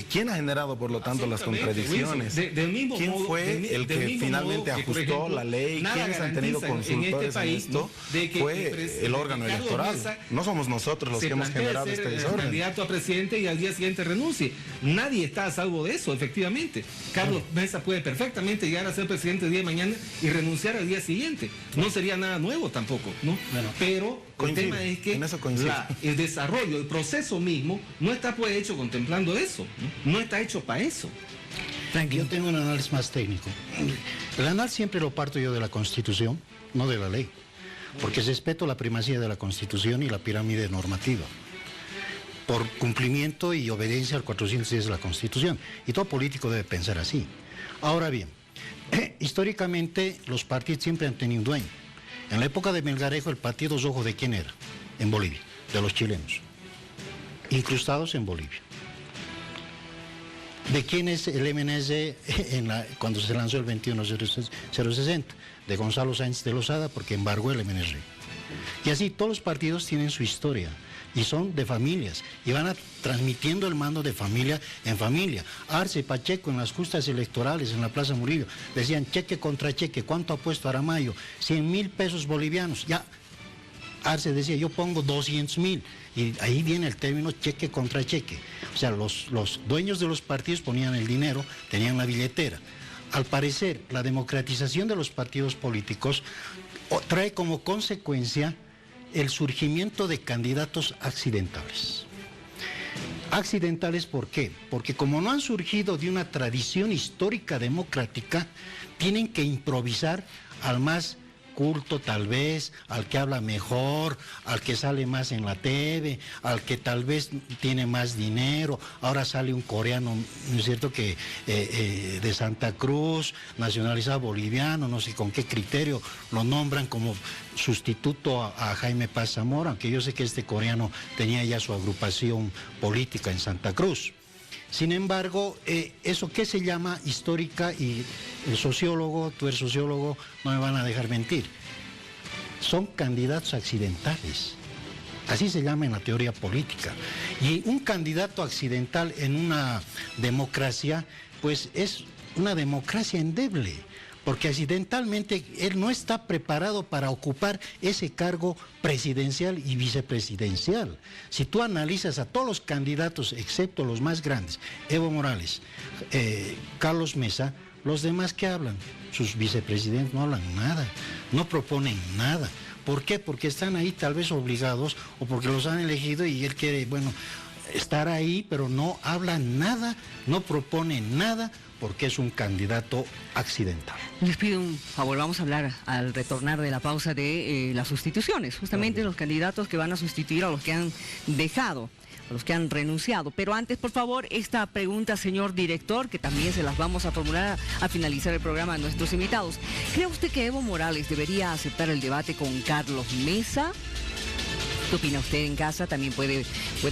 ¿Quién ha generado, por lo tanto, las contradicciones? ¿Quién fue el que finalmente ajustó la ley? ¿Quiénes han tenido consultores en esto? Fue el órgano electoral. No somos nosotros los que hemos generado este desorden. Candidato a presidente y al día siguiente renuncie. Nadie está a salvo de eso, efectivamente. Carlos Mesa puede perfectamente llegar a ser presidente el día de mañana y renunciar al día siguiente. No sería nada nuevo tampoco, ¿no? Bueno, pero el tema es que el desarrollo, el proceso mismo, no está pues hecho contemplando eso, no está hecho para eso. Yo tengo un análisis más técnico. El análisis siempre lo parto yo de la Constitución, no de la ley, porque respeto la primacía de la Constitución y la pirámide normativa, por cumplimiento y obediencia al 410 de la Constitución, y todo político debe pensar así. Ahora bien, Históricamente los partidos siempre han tenido un dueño. En la época de Melgarejo el Partido Rojo, ¿de quién era? En Bolivia, de los chilenos, incrustados en Bolivia. ¿De quién es el MNS cuando se lanzó el 21060? De Gonzalo Sáenz de Lozada, porque embargó el MNS. Y así todos los partidos tienen su historia y son de familias y van transmitiendo el mando de familia en familia. Arce, Pacheco en las justas electorales en la Plaza Murillo decían cheque contra cheque, ¿cuánto ha puesto Aramayo? 100.000 pesos bolivianos. Ya Arce decía, yo pongo 200.000, y ahí viene el término cheque contra cheque. O sea, los dueños de los partidos ponían el dinero, tenían la billetera. Al parecer, la democratización de los partidos políticos trae como consecuencia el surgimiento de candidatos accidentales. Accidentales, ¿por qué? Porque como no han surgido de una tradición histórica democrática, tienen que improvisar al más culto tal vez, al que habla mejor, al que sale más en la TV, al que tal vez tiene más dinero. Ahora sale un coreano, ¿no es cierto?, que de Santa Cruz, nacionalizado boliviano, no sé con qué criterio lo nombran como sustituto a Jaime Paz Zamora, aunque yo sé que este coreano tenía ya su agrupación política en Santa Cruz. Sin embargo, eso que se llama histórica, y el sociólogo, tú eres sociólogo, no me van a dejar mentir, son candidatos accidentales. Así se llama en la teoría política. Y un candidato accidental en una democracia, pues es una democracia endeble, porque accidentalmente él no está preparado para ocupar ese cargo presidencial y vicepresidencial. Si tú analizas a todos los candidatos, excepto los más grandes, Evo Morales, Carlos Mesa, los demás que hablan, sus vicepresidentes no hablan nada, no proponen nada. ¿Por qué? Porque están ahí tal vez obligados o porque los han elegido y él quiere, bueno, estar ahí, pero no habla nada, no propone nada, porque es un candidato accidental. Les pido un favor, vamos a hablar al retornar de la pausa de las sustituciones, justamente los candidatos que van a sustituir a los que han dejado, a los que han renunciado. Pero antes, por favor, esta pregunta, señor director, que también se las vamos a formular a finalizar el programa a nuestros invitados. ¿Cree usted que Evo Morales debería aceptar el debate con Carlos Mesa? ¿Qué opina usted en casa? También puede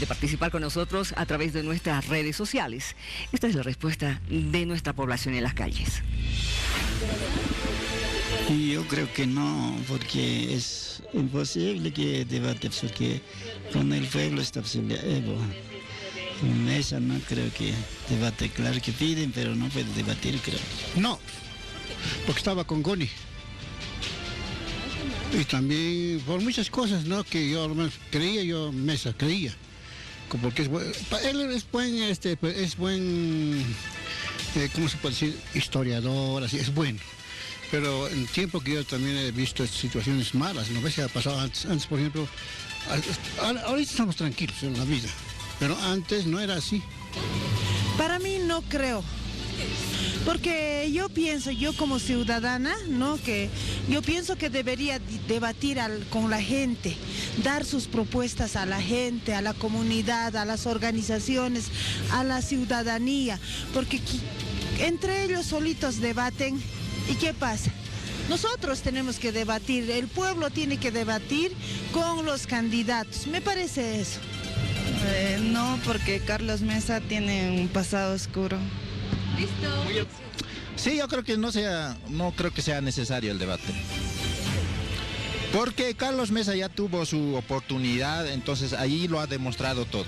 participar con nosotros a través de nuestras redes sociales. Esta es la respuesta de nuestra población en las calles. Yo creo que no, porque es imposible que debate, porque con el pueblo está posible Evo. Con Mesa no creo que debate, claro que piden, pero no puede debatir, creo. No, porque estaba con Goni. Y también por muchas cosas, ¿no?, que yo creía, Mesa creía, porque él es buen, ¿cómo se puede decir?, historiador, así, es bueno. Pero en el tiempo que yo también he visto situaciones malas, ¿no ves qué ha pasado antes, por ejemplo, ahorita estamos tranquilos en la vida, pero antes no era así. Para mí no creo. Porque yo pienso, yo como ciudadana, ¿no?, que yo pienso que debería debatir con la gente, dar sus propuestas a la gente, a la comunidad, a las organizaciones, a la ciudadanía, porque entre ellos solitos debaten. ¿Y qué pasa? Nosotros tenemos que debatir, el pueblo tiene que debatir con los candidatos, me parece eso. No, porque Carlos Mesa tiene un pasado oscuro. ¿Listo? Sí, yo creo que no creo que sea necesario el debate. Porque Carlos Mesa ya tuvo su oportunidad, entonces ahí lo ha demostrado todo.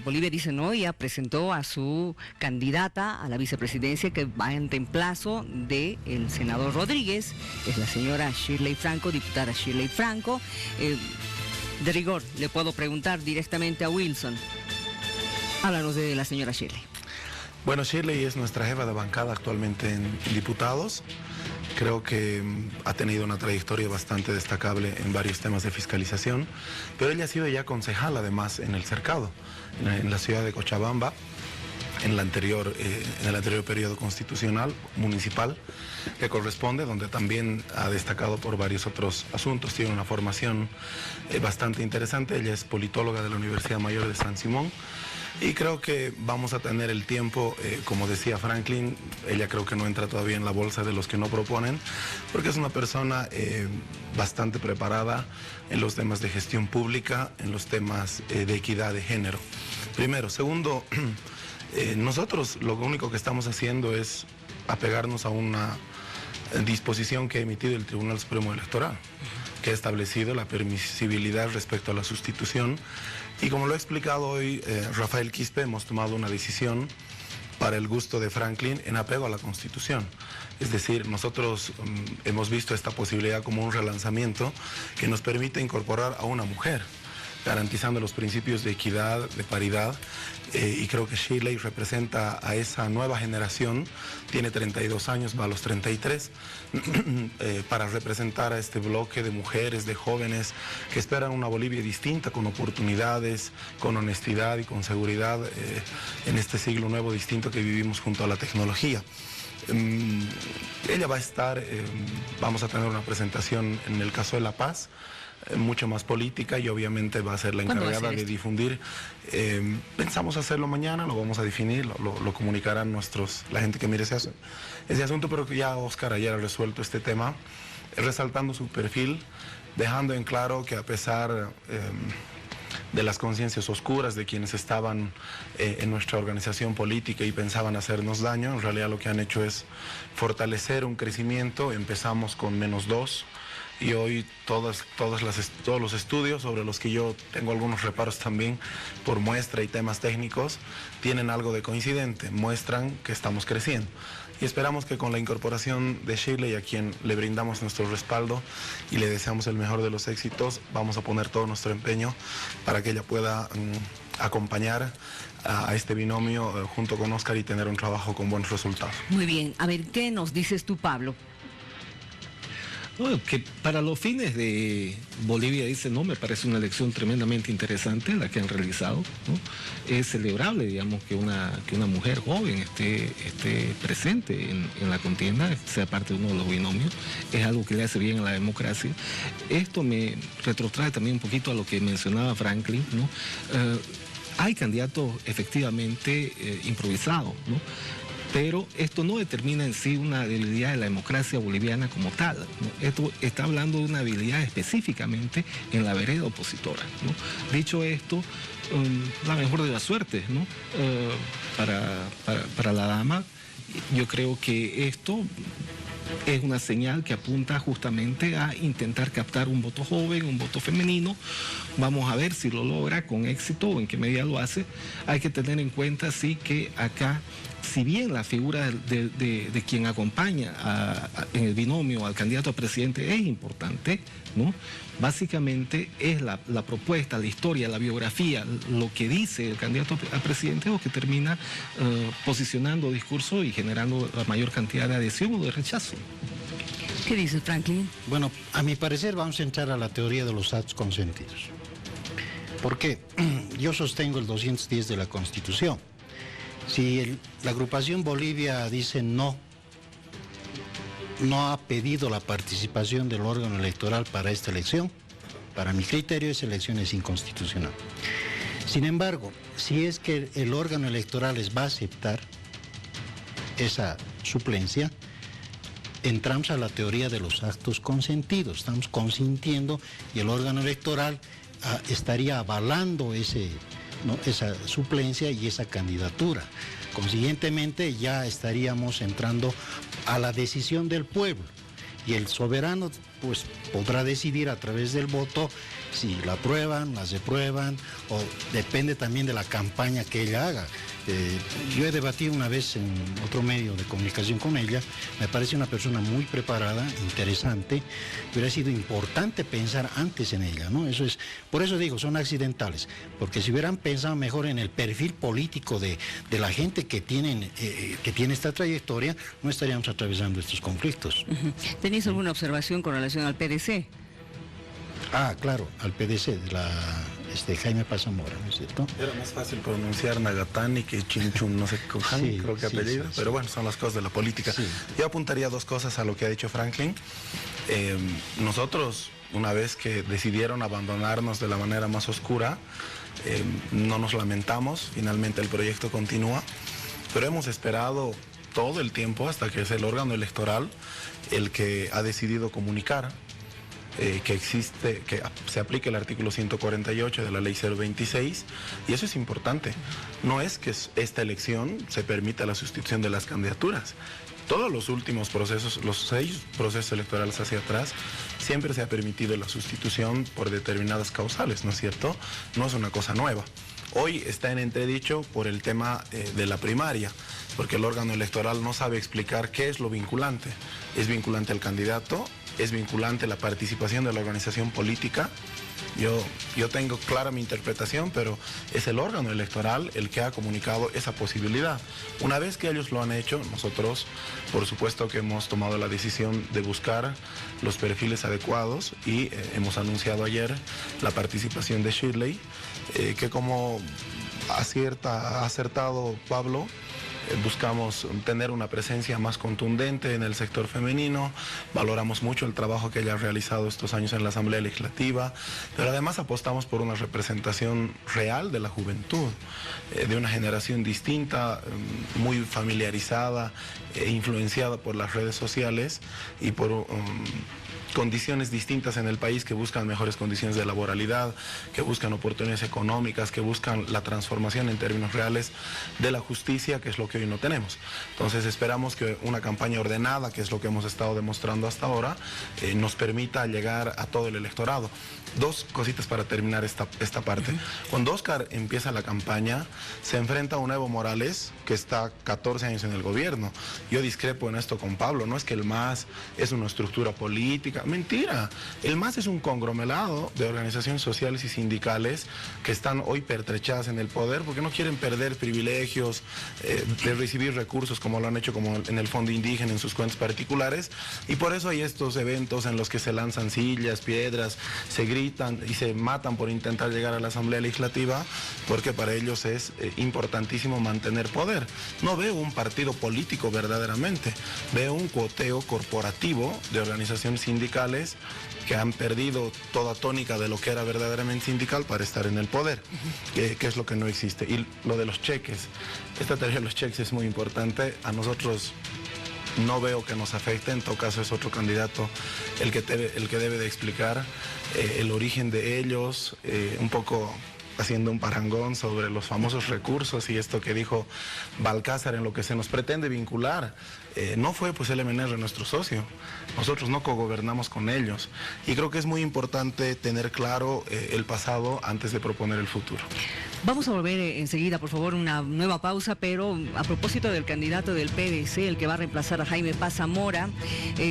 Bolivia dice no, ya presentó a su candidata a la vicepresidencia que va en reemplazo del senador Rodríguez, es la señora Shirley Franco, diputada Shirley Franco. De rigor, le puedo preguntar directamente a Wilson. Háblanos de la señora Shirley. Bueno, Shirley es nuestra jefa de bancada actualmente en diputados. Creo que ha tenido una trayectoria bastante destacable en varios temas de fiscalización, pero ella ha sido ya concejal además en el Cercado, en la ciudad de Cochabamba, en el anterior periodo constitucional municipal que corresponde, donde también ha destacado por varios otros asuntos. Tiene una formación bastante interesante. Ella es politóloga de la Universidad Mayor de San Simón. Y creo que vamos a tener el tiempo, como decía Franklin, ella creo que no entra todavía en la bolsa de los que no proponen, porque es una persona bastante preparada en los temas de gestión pública, en los temas de equidad de género. Primero. Segundo, nosotros lo único que estamos haciendo es apegarnos a una disposición que ha emitido el Tribunal Supremo Electoral, que ha establecido la permisibilidad respecto a la sustitución. Y como lo ha explicado hoy Rafael Quispe, hemos tomado una decisión para el gusto de Franklin en apego a la Constitución. Es decir, nosotros hemos visto esta posibilidad como un relanzamiento que nos permite incorporar a una mujer, garantizando los principios de equidad, de paridad, y creo que Shirley representa a esa nueva generación, tiene 32 años, va a los 33, para representar a este bloque de mujeres, de jóvenes que esperan una Bolivia distinta, con oportunidades, con honestidad y con seguridad en este siglo nuevo distinto que vivimos junto a la tecnología. Ella va a estar, vamos a tener una presentación en el caso de La Paz, mucho más política, y obviamente va a ser la encargada de difundir. Pensamos hacerlo mañana, lo vamos a definir, lo comunicarán la gente que mire ese asunto, pero que ya Oscar ayer ha resuelto este tema, resaltando su perfil, dejando en claro que a pesar de las conciencias oscuras de quienes estaban en nuestra organización política y pensaban hacernos daño, en realidad lo que han hecho es fortalecer un crecimiento. Empezamos con -2, y hoy todos los estudios sobre los que yo tengo algunos reparos también por muestra y temas técnicos tienen algo de coincidente, muestran que estamos creciendo. Y esperamos que con la incorporación de Shirley, a quien le brindamos nuestro respaldo y le deseamos el mejor de los éxitos, vamos a poner todo nuestro empeño para que ella pueda acompañar a este binomio junto con Oscar y tener un trabajo con buenos resultados. Muy bien, a ver, ¿qué nos dices tú, Pablo? Bueno, que para los fines de Bolivia, dice, no, me parece una elección tremendamente interesante la que han realizado, ¿no? Es celebrable, digamos, que una mujer joven esté presente en la contienda, sea parte de uno de los binomios, es algo que le hace bien a la democracia. Esto me retrotrae también un poquito a lo que mencionaba Franklin, ¿no? Hay candidatos efectivamente improvisados, ¿no? Pero esto no determina en sí una debilidad de la democracia boliviana como tal, ¿no? Esto está hablando de una habilidad específicamente en la vereda opositora, ¿no? Dicho esto, la mejor de las suertes, ¿no? Para la dama, yo creo que esto es una señal que apunta justamente a intentar captar un voto joven, un voto femenino. Vamos a ver si lo logra con éxito o en qué medida lo hace. Hay que tener en cuenta, sí, que acá, si bien la figura de quien acompaña en el binomio al candidato a presidente es importante, ¿no? Básicamente es la propuesta, la historia, la biografía, lo que dice el candidato a presidente, lo que termina posicionando discurso y generando la mayor cantidad de adhesión o de rechazo. ¿Qué dice Franklin? Bueno, a mi parecer vamos a entrar a la teoría de los actos consentidos. ¿Por qué? Yo sostengo el 210 de la Constitución. Si la agrupación Bolivia dice no ha pedido la participación del órgano electoral para esta elección, para mi criterio esa elección es inconstitucional. Sin embargo, si es que el órgano electoral les va a aceptar esa suplencia, entramos a la teoría de los actos consentidos. Estamos consintiendo y el órgano electoral estaría avalando esa suplencia y esa candidatura. Consiguientemente ya estaríamos entrando a la decisión del pueblo y el soberano pues podrá decidir a través del voto si la aprueban, la reprueban, o depende también de la campaña que ella haga. Yo he debatido una vez en otro medio de comunicación con ella, me parece una persona muy preparada, interesante, hubiera sido importante pensar antes en ella, ¿no? Eso es, por eso digo, son accidentales, porque si hubieran pensado mejor en el perfil político de la gente que tiene esta trayectoria, no estaríamos atravesando estos conflictos. ¿Tenéis alguna observación con relación al PDC? Ah, claro, al PDC, Jaime Paz Mora, ¿no es cierto? Era más fácil pronunciar Nagatani que Chinchun, no sé con Sí, creo que apellido, sí. pero bueno, son las cosas de la política. Sí. Yo apuntaría dos cosas a lo que ha dicho Franklin. Nosotros, una vez que decidieron abandonarnos de la manera más oscura, no nos lamentamos, finalmente el proyecto continúa, pero hemos esperado todo el tiempo hasta que es el órgano electoral el que ha decidido comunicar que se aplique el artículo 148 de la ley 026, y eso es importante. No es que esta elección se permita la sustitución de las candidaturas. Todos los últimos procesos, los 6 procesos electorales hacia atrás, siempre se ha permitido la sustitución por determinadas causales, ¿no es cierto? No es una cosa nueva. Hoy está en entredicho por el tema de la primaria, porque el órgano electoral no sabe explicar qué es lo vinculante. ¿Es vinculante al candidato? ¿Es vinculante la participación de la organización política? Yo tengo clara mi interpretación, pero es el órgano electoral el que ha comunicado esa posibilidad. Una vez que ellos lo han hecho, nosotros, por supuesto que hemos tomado la decisión de buscar los perfiles adecuados y hemos anunciado ayer la participación de Shirley, que como ha acertado Pablo, buscamos tener una presencia más contundente en el sector femenino, valoramos mucho el trabajo que ella ha realizado estos años en la Asamblea Legislativa, pero además apostamos por una representación real de la juventud, de una generación distinta, muy familiarizada e influenciada por las redes sociales y por condiciones distintas en el país, que buscan mejores condiciones de laboralidad, que buscan oportunidades económicas, que buscan la transformación en términos reales de la justicia, que es lo que hoy no tenemos. Entonces esperamos que una campaña ordenada, que es lo que hemos estado demostrando hasta ahora, nos permita llegar a todo el electorado. Dos cositas para terminar esta parte. Cuando Óscar empieza la campaña, se enfrenta a un Evo Morales que está 14 años en el gobierno. Yo discrepo en esto con Pablo, no es que el MAS es una estructura política, mentira. El MAS es un conglomerado de organizaciones sociales y sindicales que están hoy pertrechadas en el poder porque no quieren perder privilegios, de recibir recursos como lo han hecho como en el Fondo Indígena en sus cuentas particulares, y por eso hay estos eventos en los que se lanzan sillas, piedras, se gritan y se matan por intentar llegar a la Asamblea Legislativa, porque para ellos es importantísimo mantener poder. No veo un partido político verdaderamente, veo un cuoteo corporativo de organizaciones sindicales que han perdido toda tónica de lo que era verdaderamente sindical para estar en el poder, que es lo que no existe. Y lo de los cheques, esta teoría de los cheques es muy importante. A nosotros no veo que nos afecte, en todo caso es otro candidato el que debe de explicar el origen de ellos, un poco haciendo un parangón sobre los famosos recursos y esto que dijo Balcázar en lo que se nos pretende vincular. No fue pues el MNR nuestro socio, nosotros no cogobernamos con ellos, y creo que es muy importante tener claro el pasado antes de proponer el futuro. Vamos a volver enseguida, por favor, una nueva pausa, pero a propósito del candidato del PDC, el que va a reemplazar a Jaime Paz Zamora,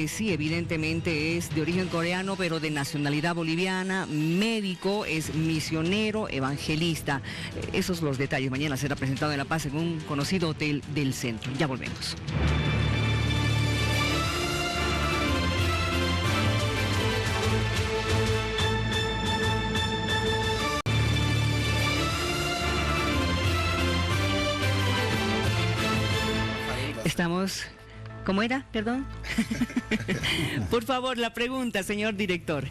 sí, evidentemente es de origen coreano, pero de nacionalidad boliviana, médico, es misionero, evangelista. Esos son los detalles. Mañana será presentado en La Paz en un conocido hotel del centro. Ya volvemos. Estamos... ¿Cómo era? Perdón. Por favor, la pregunta, señor director.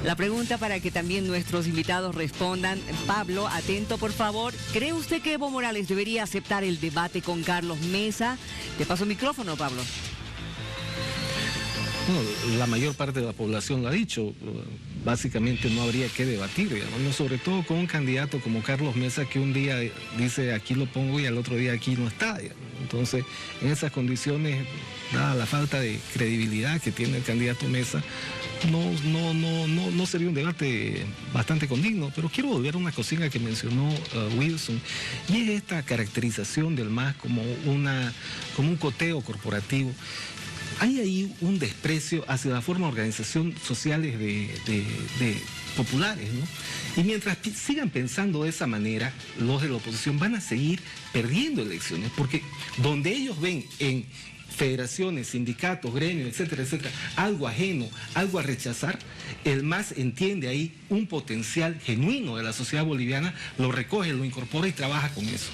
La pregunta para que también nuestros invitados respondan. Pablo, atento, por favor. ¿Cree usted que Evo Morales debería aceptar el debate con Carlos Mesa? Te paso el micrófono, Pablo. bueno, la mayor parte de la población lo ha dicho, básicamente no habría que debatir, digamos, ¿no? Sobre todo con un candidato como Carlos Mesa, que un día dice aquí lo pongo y al otro día aquí no está, digamos. Entonces, en esas condiciones, dada la falta de credibilidad que tiene el candidato Mesa, no sería un debate bastante condigno. Pero quiero volver a una cocina que mencionó Wilson, y es esta caracterización del MAS como un coteo corporativo. Hay ahí un desprecio hacia la forma de organización sociales de populares, ¿no? Y mientras sigan pensando de esa manera, los de la oposición van a seguir perdiendo elecciones, porque donde ellos ven en federaciones, sindicatos, gremios, etcétera, etcétera, algo ajeno, algo a rechazar, el MAS entiende ahí un potencial genuino de la sociedad boliviana, lo recoge, lo incorpora y trabaja con eso.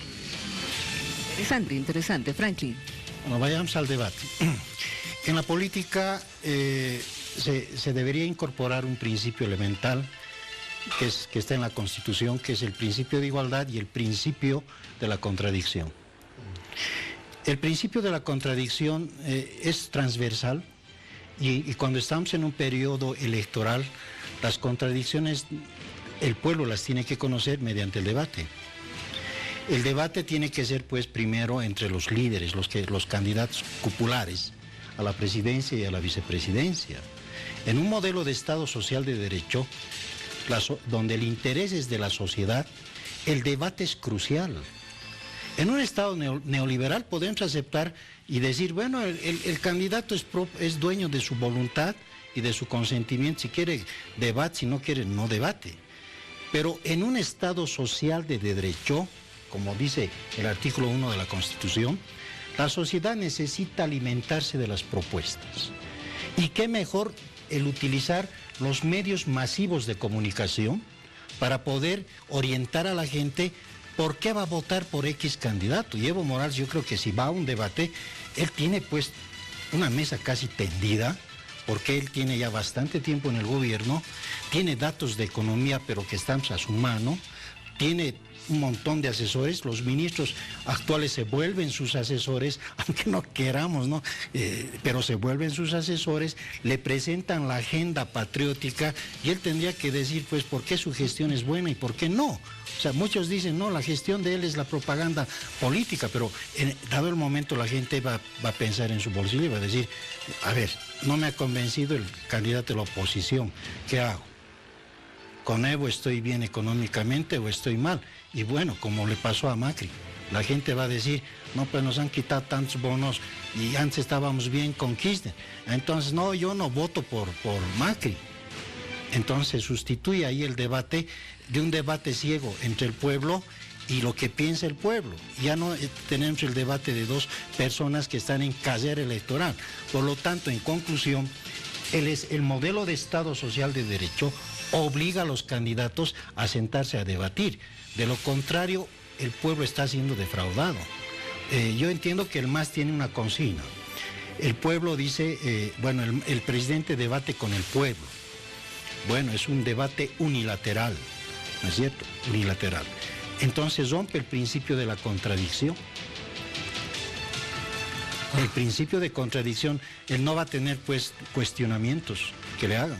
Interesante, Franklin. Bueno, vayamos al debate. En la política se debería incorporar un principio elemental que está en la Constitución, que es el principio de igualdad y el principio de la contradicción. El principio de la contradicción es transversal y cuando estamos en un periodo electoral, las contradicciones el pueblo las tiene que conocer mediante el debate. El debate tiene que ser pues primero entre los líderes, los candidatos cupulares a la presidencia y a la vicepresidencia. En un modelo de Estado social de derecho, donde el interés es de la sociedad, el debate es crucial. En un Estado neoliberal podemos aceptar y decir, bueno, el candidato es dueño de su voluntad y de su consentimiento. Si quiere, debate; si no quiere, no debate. Pero en un Estado social de derecho, como dice el artículo 1 de la Constitución, la sociedad necesita alimentarse de las propuestas. ¿Y qué mejor el utilizar los medios masivos de comunicación para poder orientar a la gente por qué va a votar por X candidato? Y Evo Morales, yo creo que si va a un debate, él tiene pues una mesa casi tendida, porque él tiene ya bastante tiempo en el gobierno, tiene datos de economía pero que están a su mano, tiene un montón de asesores, los ministros actuales se vuelven sus asesores, aunque no queramos, ¿no? Pero se vuelven sus asesores, le presentan la agenda patriótica y él tendría que decir, pues, por qué su gestión es buena y por qué no. O sea, muchos dicen, no, la gestión de él es la propaganda política, pero dado el momento la gente va a pensar en su bolsillo y va a decir, a ver, no me ha convencido el candidato de la oposición, ¿qué hago? ¿Con Evo estoy bien económicamente o estoy mal? Y bueno, como le pasó a Macri, la gente va a decir, no, pues nos han quitado tantos bonos y antes estábamos bien con Kirchner. Entonces, no, yo no voto por Macri. Entonces sustituye ahí el debate de un debate ciego entre el pueblo y lo que piensa el pueblo. Ya no tenemos el debate de dos personas que están en carrera electoral. Por lo tanto, en conclusión, el modelo de Estado social de derecho obliga a los candidatos a sentarse a debatir. De lo contrario, el pueblo está siendo defraudado. Yo entiendo que el MAS tiene una consigna. El pueblo dice, bueno, el presidente debate con el pueblo. Bueno, es un debate unilateral, ¿no es cierto? Unilateral. Entonces rompe el principio de la contradicción. El principio de contradicción, él no va a tener pues cuestionamientos que le hagan.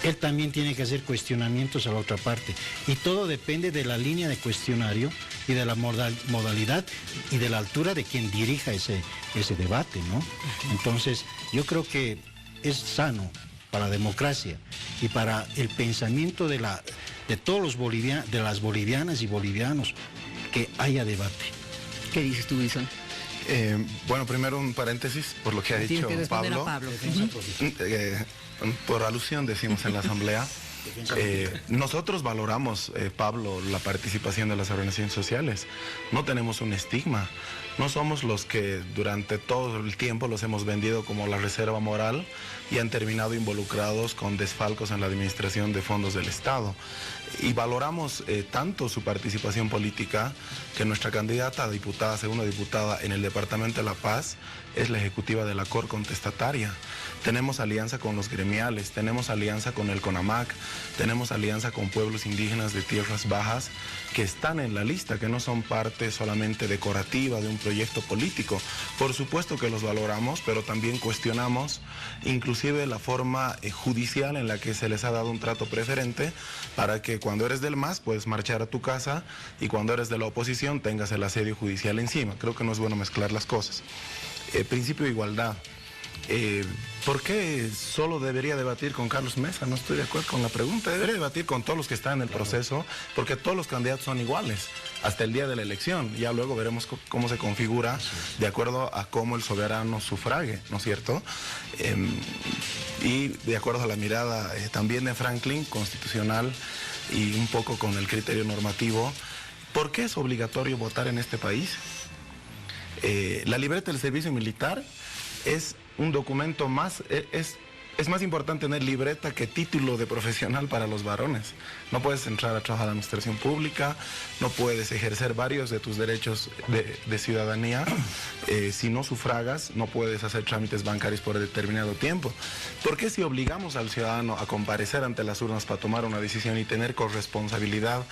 Él también tiene que hacer cuestionamientos a la otra parte. Y todo depende de la línea de cuestionario y de la modalidad y de la altura de quien dirija ese debate, ¿no? Entonces, yo creo que es sano para la democracia y para el pensamiento de todos los bolivianos, de las bolivianas y bolivianos, que haya debate. ¿Qué dices tú, Wilson? Bueno, primero un paréntesis por lo que ha dicho Pablo. Por alusión decimos en la asamblea. Nosotros valoramos, Pablo, la participación de las organizaciones sociales. No tenemos un estigma. No somos los que durante todo el tiempo los hemos vendido como la reserva moral y han terminado involucrados con desfalcos en la administración de fondos del Estado. Y valoramos tanto su participación política que nuestra candidata a diputada, segunda diputada en el Departamento de La Paz, es la ejecutiva de la Cor contestataria. Tenemos alianza con los gremiales, tenemos alianza con el CONAMAC, tenemos alianza con pueblos indígenas de tierras bajas que están en la lista, que no son parte solamente decorativa de un proyecto político. Por supuesto que los valoramos, pero también cuestionamos inclusive la forma judicial en la que se les ha dado un trato preferente para que cuando eres del MAS puedes marchar a tu casa y cuando eres de la oposición tengas el asedio judicial encima. Creo que no es bueno mezclar las cosas. Principio de igualdad. ¿Por qué solo debería debatir con Carlos Mesa? No estoy de acuerdo con la pregunta. Debería debatir con todos los que están en el proceso, porque todos los candidatos son iguales hasta el día de la elección. Ya luego veremos cómo se configura de acuerdo a cómo el soberano sufrague, ¿no es cierto? Y de acuerdo a la mirada también de Franklin, constitucional y un poco con el criterio normativo, ¿por qué es obligatorio votar en este país? La libreta del servicio militar es un documento más, es más importante tener libreta que título de profesional para los varones. No puedes entrar a trabajar en la administración pública, no puedes ejercer varios de tus derechos de ciudadanía. Si no sufragas, no puedes hacer trámites bancarios por determinado tiempo. ¿Por qué si obligamos al ciudadano a comparecer ante las urnas para tomar una decisión y tener corresponsabilidad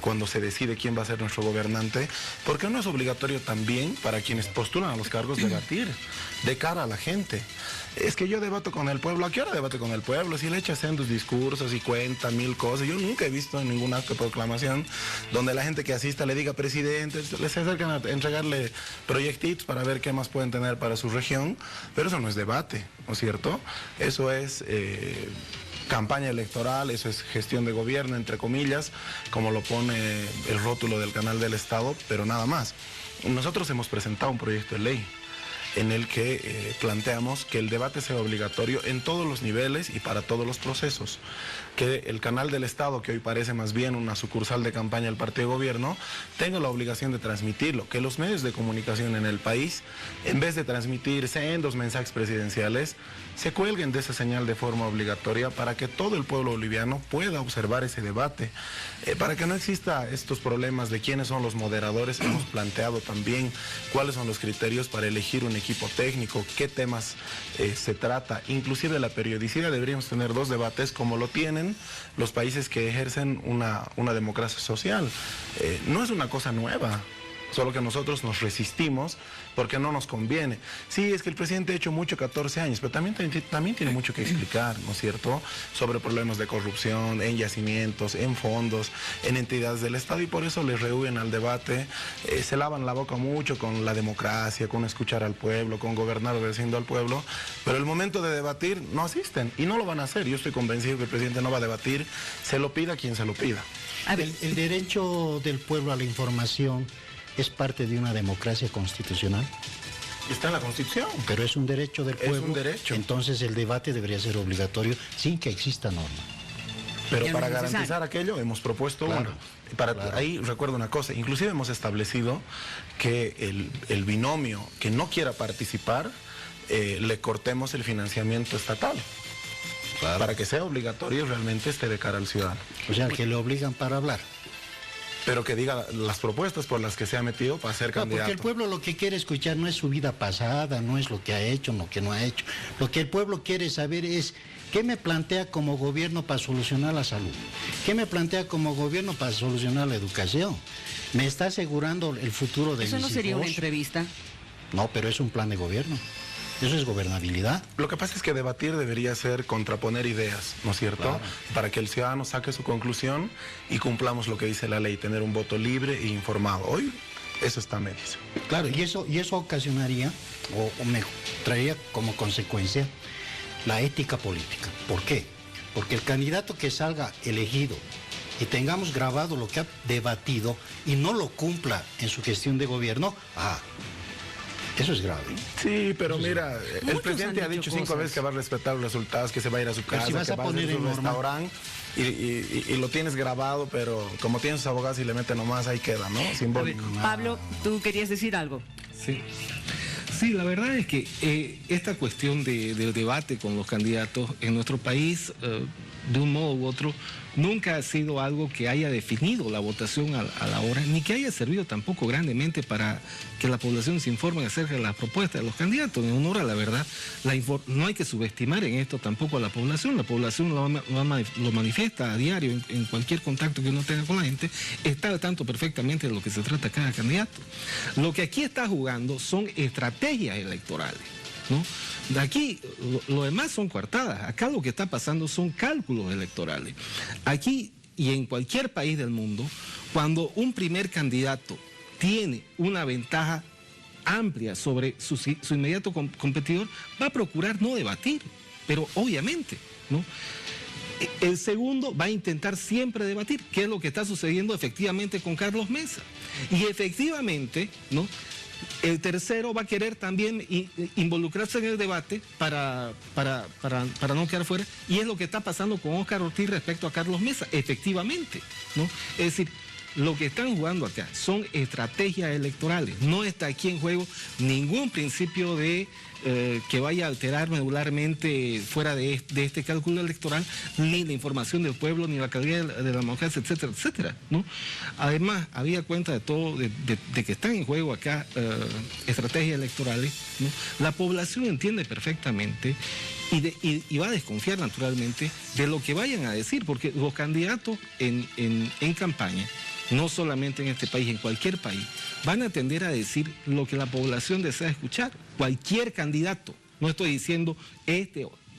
cuando se decide quién va a ser nuestro gobernante? ¿Por qué no es obligatorio también para quienes postulan a los cargos debatir de cara a la gente? Es que yo debato con el pueblo. ¿A qué hora debato con el pueblo? Si le echas sendos discursos y cuenta mil cosas. Yo nunca he visto en ningún acto de proclamación donde la gente que asista le diga presidente, les acercan a entregarle proyectitos para ver qué más pueden tener para su región, pero eso no es debate, ¿no es cierto? Eso es campaña electoral, eso es gestión de gobierno, entre comillas, como lo pone el rótulo del canal del Estado, pero nada más. Nosotros hemos presentado un proyecto de ley en el que planteamos que el debate sea obligatorio en todos los niveles y para todos los procesos, que el canal del Estado, que hoy parece más bien una sucursal de campaña del partido de gobierno, tenga la obligación de transmitirlo, que los medios de comunicación en el país, en vez de transmitir sendos mensajes presidenciales, se cuelguen de esa señal de forma obligatoria para que todo el pueblo boliviano pueda observar ese debate, para que no exista estos problemas de quiénes son los moderadores. Hemos planteado también cuáles son los criterios para elegir un equipo técnico, qué temas se trata, inclusive la periodicidad. Deberíamos tener 2 debates como lo tienen los países que ejercen una democracia social. No es una cosa nueva, solo que nosotros nos resistimos porque no nos conviene. Sí, es que el presidente ha hecho mucho 14 años, pero también tiene mucho que explicar, ¿no es cierto?, sobre problemas de corrupción, en yacimientos, en fondos, en entidades del Estado, y por eso les rehuyen al debate, se lavan la boca mucho con la democracia, con escuchar al pueblo, con gobernar obedeciendo al pueblo, pero el momento de debatir no asisten y no lo van a hacer. Yo estoy convencido que el presidente no va a debatir, se lo pida quien se lo pida. El derecho del pueblo a la información es parte de una democracia constitucional. Está en la Constitución. Pero es un derecho del pueblo. Es un derecho. Entonces el debate debería ser obligatorio sin que exista norma. Pero para garantizar aquello hemos propuesto uno. Ahí recuerdo una cosa, inclusive hemos establecido que el binomio que no quiera participar, le cortemos el financiamiento estatal. Claro. Para que sea obligatorio realmente esté de cara al ciudadano. O sea, que le obligan para hablar. Pero que diga las propuestas por las que se ha metido para ser candidato. Porque el pueblo lo que quiere escuchar no es su vida pasada, no es lo que ha hecho, lo que no ha hecho. Lo que el pueblo quiere saber es qué me plantea como gobierno para solucionar la salud, qué me plantea como gobierno para solucionar la educación. ¿Me está asegurando el futuro de mis hijos? ¿Eso no sería una entrevista? No, pero es un plan de gobierno. Eso es gobernabilidad. Lo que pasa es que debatir debería ser contraponer ideas, ¿no es cierto? Claro. Para que el ciudadano saque su conclusión y cumplamos lo que dice la ley, tener un voto libre e informado. Hoy eso está a medias. Claro, y eso ocasionaría, o me traería como consecuencia, la ética política. ¿Por qué? Porque el candidato que salga elegido y tengamos grabado lo que ha debatido y no lo cumpla en su gestión de gobierno, eso es grave. Sí, pero mira, el presidente ha dicho 5 veces que va a respetar los resultados, que se va a ir a su casa, que va a ir a su restaurante y lo tienes grabado, pero como tienes sus abogados y le meten nomás, ahí queda, ¿no? Simbólico. Pablo, ¿tú querías decir algo? Sí, la verdad es que esta cuestión del debate con los candidatos en nuestro país de un modo u otro, nunca ha sido algo que haya definido la votación a la hora, ni que haya servido tampoco grandemente para que la población se informe acerca de las propuestas de los candidatos. En honor a la verdad, no hay que subestimar en esto tampoco a la población lo manifiesta a diario en cualquier contacto que uno tenga con la gente, está al tanto perfectamente de lo que se trata cada candidato. Lo que aquí está jugando son estrategias electorales, ¿no? De aquí, lo demás son coartadas. Acá lo que está pasando son cálculos electorales. Aquí y en cualquier país del mundo, cuando un primer candidato tiene una ventaja amplia sobre su inmediato competidor, va a procurar no debatir, pero obviamente, ¿no? El segundo va a intentar siempre debatir, que es lo que está sucediendo efectivamente con Carlos Mesa. Y efectivamente, ¿no?, el tercero va a querer también involucrarse en el debate para no quedar fuera, y es lo que está pasando con Óscar Ortiz respecto a Carlos Mesa, efectivamente, ¿no? Es decir, lo que están jugando acá son estrategias electorales, no está aquí en juego ningún principio de que vaya a alterar medularmente fuera de este cálculo electoral, ni la información del pueblo, ni la calidad de la democracia, etcétera, etcétera, ¿no? Además, había cuenta de todo, de que están en juego acá estrategias electorales, ¿no? La población entiende perfectamente y va a desconfiar naturalmente de lo que vayan a decir, porque los candidatos en campaña, no solamente en este país, en cualquier país, van a tender a decir lo que la población desea escuchar. Cualquier candidato, no estoy diciendo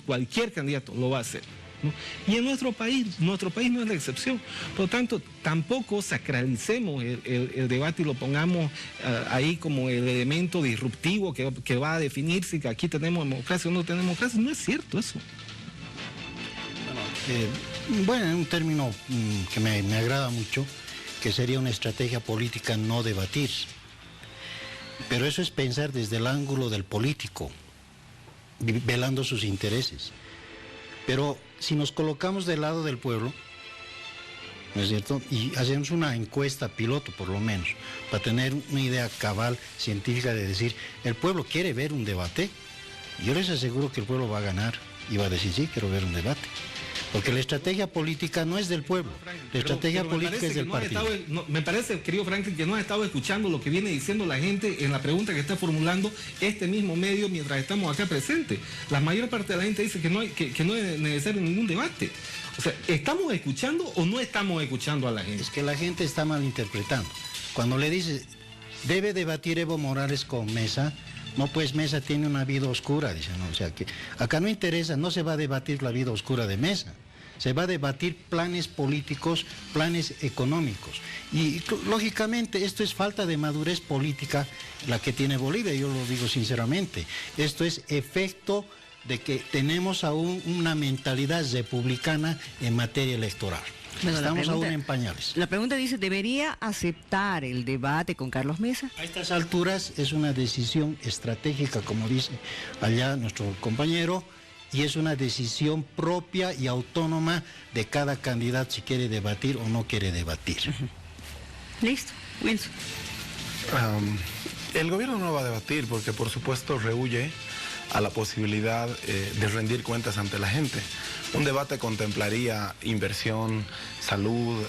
cualquier candidato lo va a hacer, ¿no? Y en nuestro país no es la excepción. Por lo tanto, tampoco sacralicemos el debate y lo pongamos ahí como el elemento disruptivo que va a definir si aquí tenemos democracia o no tenemos democracia. No es cierto eso. Bueno, en un término que me agrada mucho, que sería una estrategia política no debatir. Pero eso es pensar desde el ángulo del político, velando sus intereses. Pero si nos colocamos del lado del pueblo, ¿no es cierto?, y hacemos una encuesta piloto por lo menos, para tener una idea cabal, científica, de decir, ¿el pueblo quiere ver un debate? Yo les aseguro que el pueblo va a ganar y va a decir, sí, quiero ver un debate. Porque la estrategia política no es del pueblo, la estrategia política es del partido. Me parece, querido Franklin, que no has estado escuchando lo que viene diciendo la gente en la pregunta que está formulando este mismo medio mientras estamos acá presentes. La mayor parte de la gente dice que no es necesario ningún debate. O sea, ¿estamos escuchando o no estamos escuchando a la gente? Es que la gente está malinterpretando. Cuando le dice, debe debatir Evo Morales con Mesa, no, pues Mesa tiene una vida oscura, dicen, ¿no? O sea que acá no interesa, no se va a debatir la vida oscura de Mesa, se va a debatir planes políticos, planes económicos. Y lógicamente esto es falta de madurez política la que tiene Bolivia, yo lo digo sinceramente. Esto es efecto de que tenemos aún una mentalidad republicana en materia electoral. Bueno, estamos aún en pañales. La pregunta dice, ¿debería aceptar el debate con Carlos Mesa? A estas alturas es una decisión estratégica, como dice allá nuestro compañero, y es una decisión propia y autónoma de cada candidato si quiere debatir o no quiere debatir. Listo, Wilson. El gobierno no va a debatir porque por supuesto rehúye a la posibilidad de rendir cuentas ante la gente. Un debate contemplaría inversión, salud,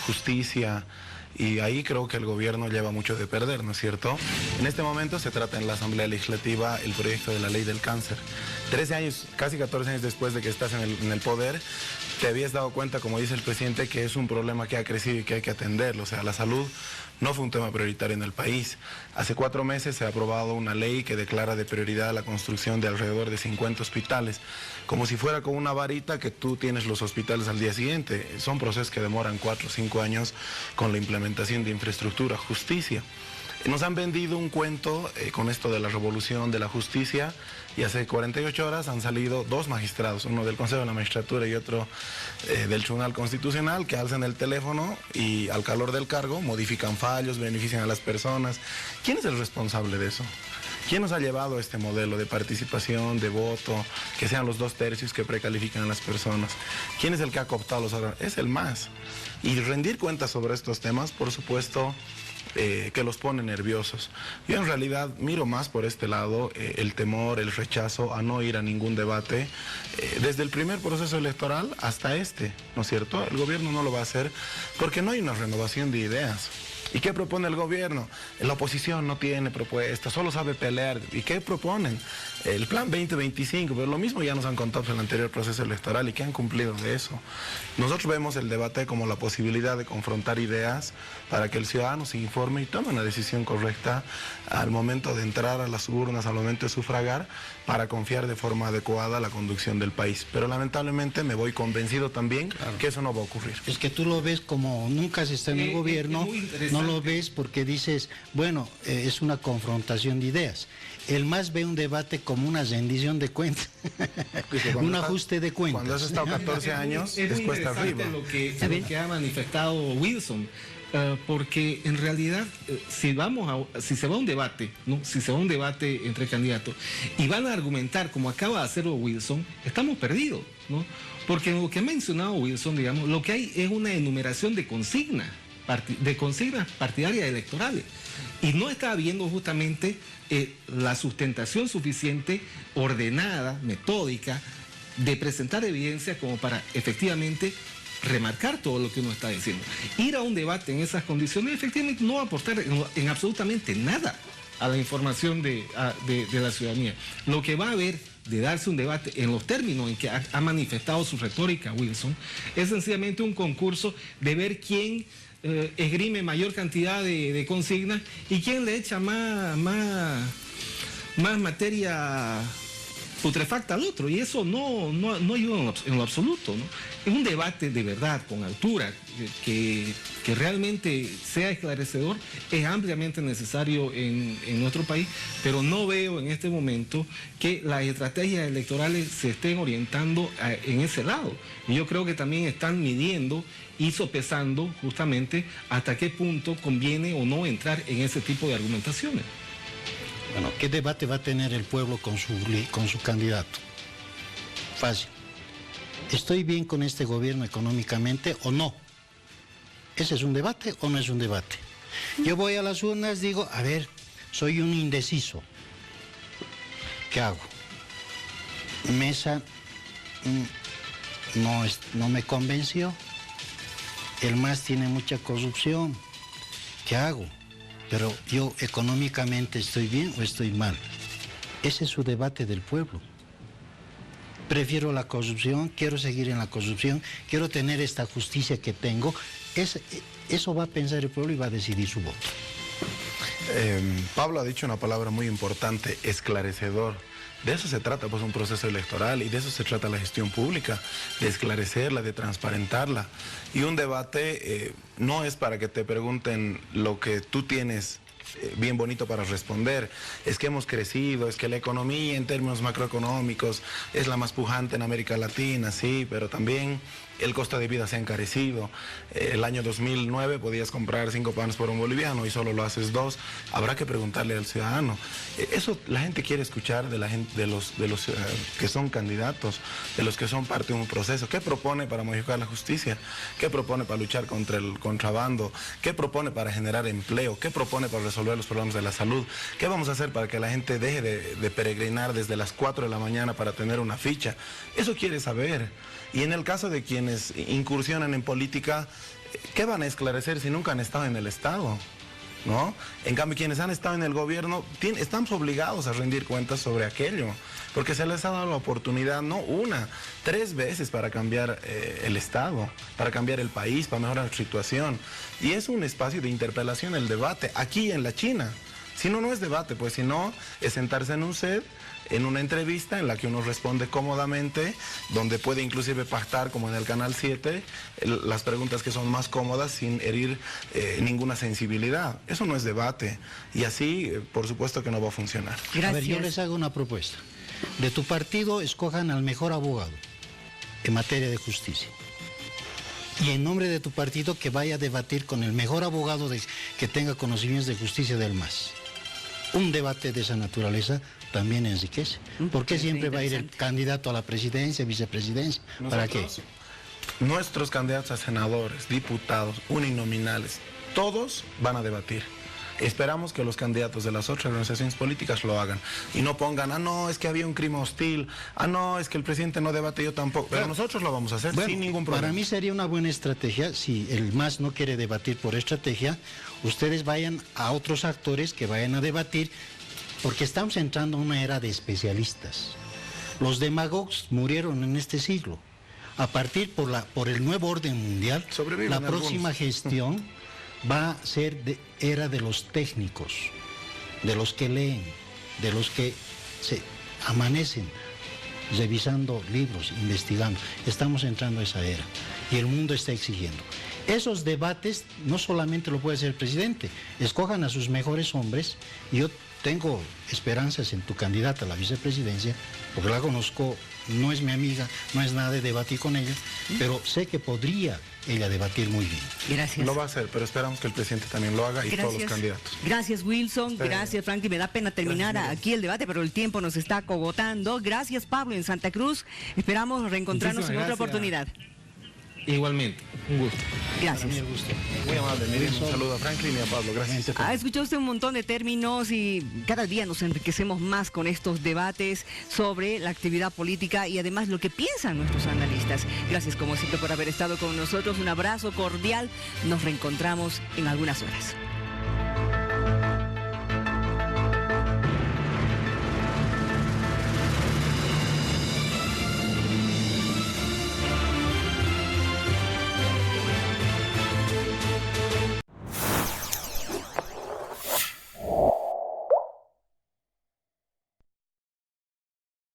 justicia, y ahí creo que el gobierno lleva mucho de perder, ¿no es cierto? En este momento se trata en la Asamblea Legislativa el proyecto de la ley del cáncer. 13 años, casi 14 años después de que estás en el poder, te habías dado cuenta, como dice el presidente, que es un problema que ha crecido y que hay que atenderlo. O sea, la salud no fue un tema prioritario en el país. Hace 4 meses se ha aprobado una ley que declara de prioridad la construcción de alrededor de 50 hospitales, como si fuera con una varita que tú tienes los hospitales al día siguiente. Son procesos que demoran 4 o 5 años con la implementación de infraestructura, justicia. Nos han vendido un cuento con esto de la revolución de la justicia, y hace 48 horas han salido 2 magistrados, uno del Consejo de la Magistratura y otro del Tribunal Constitucional, que alzan el teléfono y al calor del cargo modifican fallos, benefician a las personas. ¿Quién es el responsable de eso? ¿Quién nos ha llevado a este modelo de participación, de voto, que sean los 2/3 que precalifican a las personas? ¿Quién es el que ha cooptado los órganos? Es el MAS. Y rendir cuentas sobre estos temas, por supuesto, que los pone nerviosos. Yo en realidad miro más por este lado el temor, el rechazo a no ir a ningún debate, desde el primer proceso electoral hasta este, ¿no es cierto? El gobierno no lo va a hacer porque no hay una renovación de ideas. ¿Y qué propone el gobierno? La oposición no tiene propuestas, solo sabe pelear. ¿Y qué proponen? El plan 2025, pero lo mismo ya nos han contado en el anterior proceso electoral y que han cumplido de eso. Nosotros vemos el debate como la posibilidad de confrontar ideas para que el ciudadano se informe y tome una decisión correcta al momento de entrar a las urnas, al momento de sufragar, para confiar de forma adecuada la conducción del país. Pero lamentablemente me voy convencido también que eso no va a ocurrir. Es que tú lo ves como nunca se está en el gobierno, no lo ves porque dices, bueno, es una confrontación de ideas. El MAS ve un debate como una rendición de cuentas, un ajuste de cuentas. Cuando has estado 14 años, es cuesta arriba. Lo que ha manifestado Wilson. Porque en realidad si se va a un debate, ¿no? Si se va a un debate entre candidatos y van a argumentar como acaba de hacerlo Wilson, estamos perdidos, ¿no? Porque en lo que ha mencionado Wilson, digamos, lo que hay es una enumeración de consignas partidarias electorales y no está habiendo justamente la sustentación suficiente, ordenada, metódica, de presentar evidencia como para efectivamente remarcar todo lo que uno está diciendo. Ir a un debate en esas condiciones efectivamente no va a aportar en absolutamente nada a la información de la ciudadanía. Lo que va a haber de darse un debate en los términos en que ha manifestado su retórica Wilson es sencillamente un concurso de ver quién esgrime mayor cantidad de consignas y quién le echa más materia putrefacta al otro, y eso no ayuda en lo absoluto, ¿no? Es un debate de verdad, con altura, que realmente sea esclarecedor, es ampliamente necesario en nuestro país, pero no veo en este momento que las estrategias electorales se estén orientando en ese lado. Y yo creo que también están midiendo y sopesando justamente hasta qué punto conviene o no entrar en ese tipo de argumentaciones. Bueno, ¿qué debate va a tener el pueblo con su candidato? Fácil. ¿Estoy bien con este gobierno económicamente o no? ¿Ese es un debate o no es un debate? Yo voy a las urnas, digo, a ver, soy un indeciso. ¿Qué hago? Mesa no me convenció. El MAS tiene mucha corrupción. ¿Qué hago? Pero yo económicamente estoy bien o estoy mal. Ese es su debate del pueblo. Prefiero la corrupción, quiero seguir en la corrupción, quiero tener esta justicia que tengo. Eso va a pensar el pueblo y va a decidir su voto. Pablo ha dicho una palabra muy importante, esclarecedor. De eso se trata pues un proceso electoral y de eso se trata la gestión pública, de esclarecerla, de transparentarla. Y un debate no es para que te pregunten lo que tú tienes bien bonito para responder. Es que hemos crecido, es que la economía en términos macroeconómicos es la más pujante en América Latina, sí, pero también el costo de vida se ha encarecido. El año 2009 podías comprar 5 panes por un boliviano y solo lo haces 2. Habrá que preguntarle al ciudadano. Eso la gente quiere escuchar de la gente, de los que son candidatos, de los que son parte de un proceso. ¿Qué propone para modificar la justicia? ¿Qué propone para luchar contra el contrabando? ¿Qué propone para generar empleo? ¿Qué propone para resolver los problemas de la salud? ¿Qué vamos a hacer para que la gente deje de peregrinar desde las 4 de la mañana para tener una ficha? Eso quiere saber. Y en el caso de quienes incursionan en política, ¿qué van a esclarecer si nunca han estado en el Estado? ¿No? En cambio, quienes han estado en el gobierno estamos obligados a rendir cuentas sobre aquello, porque se les ha dado la oportunidad, no una, 3 veces para cambiar el Estado, para cambiar el país, para mejorar la situación. Y es un espacio de interpelación, el debate, aquí en la China. Si no, no es debate, pues si no, es sentarse en un set, en una entrevista en la que uno responde cómodamente, donde puede inclusive pactar, como en el Canal 7, las preguntas que son más cómodas sin herir ninguna sensibilidad. Eso no es debate. Y así, por supuesto que no va a funcionar. Gracias. A ver, yo les hago una propuesta. De tu partido, escojan al mejor abogado en materia de justicia. Y en nombre de tu partido, que vaya a debatir con el mejor abogado que tenga conocimientos de justicia del MAS. un debate de esa naturaleza también enriquece. ¿Por qué siempre va a ir el candidato a la presidencia, vicepresidencia? ¿Para qué? Nuestros candidatos a senadores, diputados, uninominales, todos van a debatir. Esperamos que los candidatos de las otras organizaciones políticas lo hagan y no pongan, no, es que había un crimen hostil, no, es que el presidente no debate, yo tampoco, pero nosotros lo vamos a hacer sin ningún problema. Para mí sería una buena estrategia, si el MAS no quiere debatir por estrategia, ustedes vayan a otros actores que vayan a debatir, porque estamos entrando a una era de especialistas. Los demagogos murieron en este siglo. A partir por el nuevo orden mundial, la próxima gestión va a ser era de los técnicos, de los que leen, de los que se amanecen revisando libros, investigando. Estamos entrando a esa era y el mundo está exigiendo. Esos debates no solamente lo puede hacer el presidente, escojan a sus mejores hombres, y yo tengo esperanzas en tu candidata a la vicepresidencia, porque la conozco, no es mi amiga, no es nada de debatir con ella, pero sé que podría ella debatir muy bien. Gracias. Lo va a hacer, pero esperamos que el presidente también lo haga y todos los candidatos. Gracias, Wilson. Gracias, Franklin. Me da pena terminar aquí el debate, pero el tiempo nos está acogotando. Gracias, Pablo, en Santa Cruz. Esperamos reencontrarnos en otra oportunidad. Igualmente, un gusto. Gracias. Para mí el gusto. Muy amable, Miriam. Un saludo a Franklin y a Pablo. Gracias. Ha escuchado usted un montón de términos y cada día nos enriquecemos más con estos debates sobre la actividad política y además lo que piensan nuestros analistas. Gracias como siempre por haber estado con nosotros. Un abrazo cordial. Nos reencontramos en algunas horas.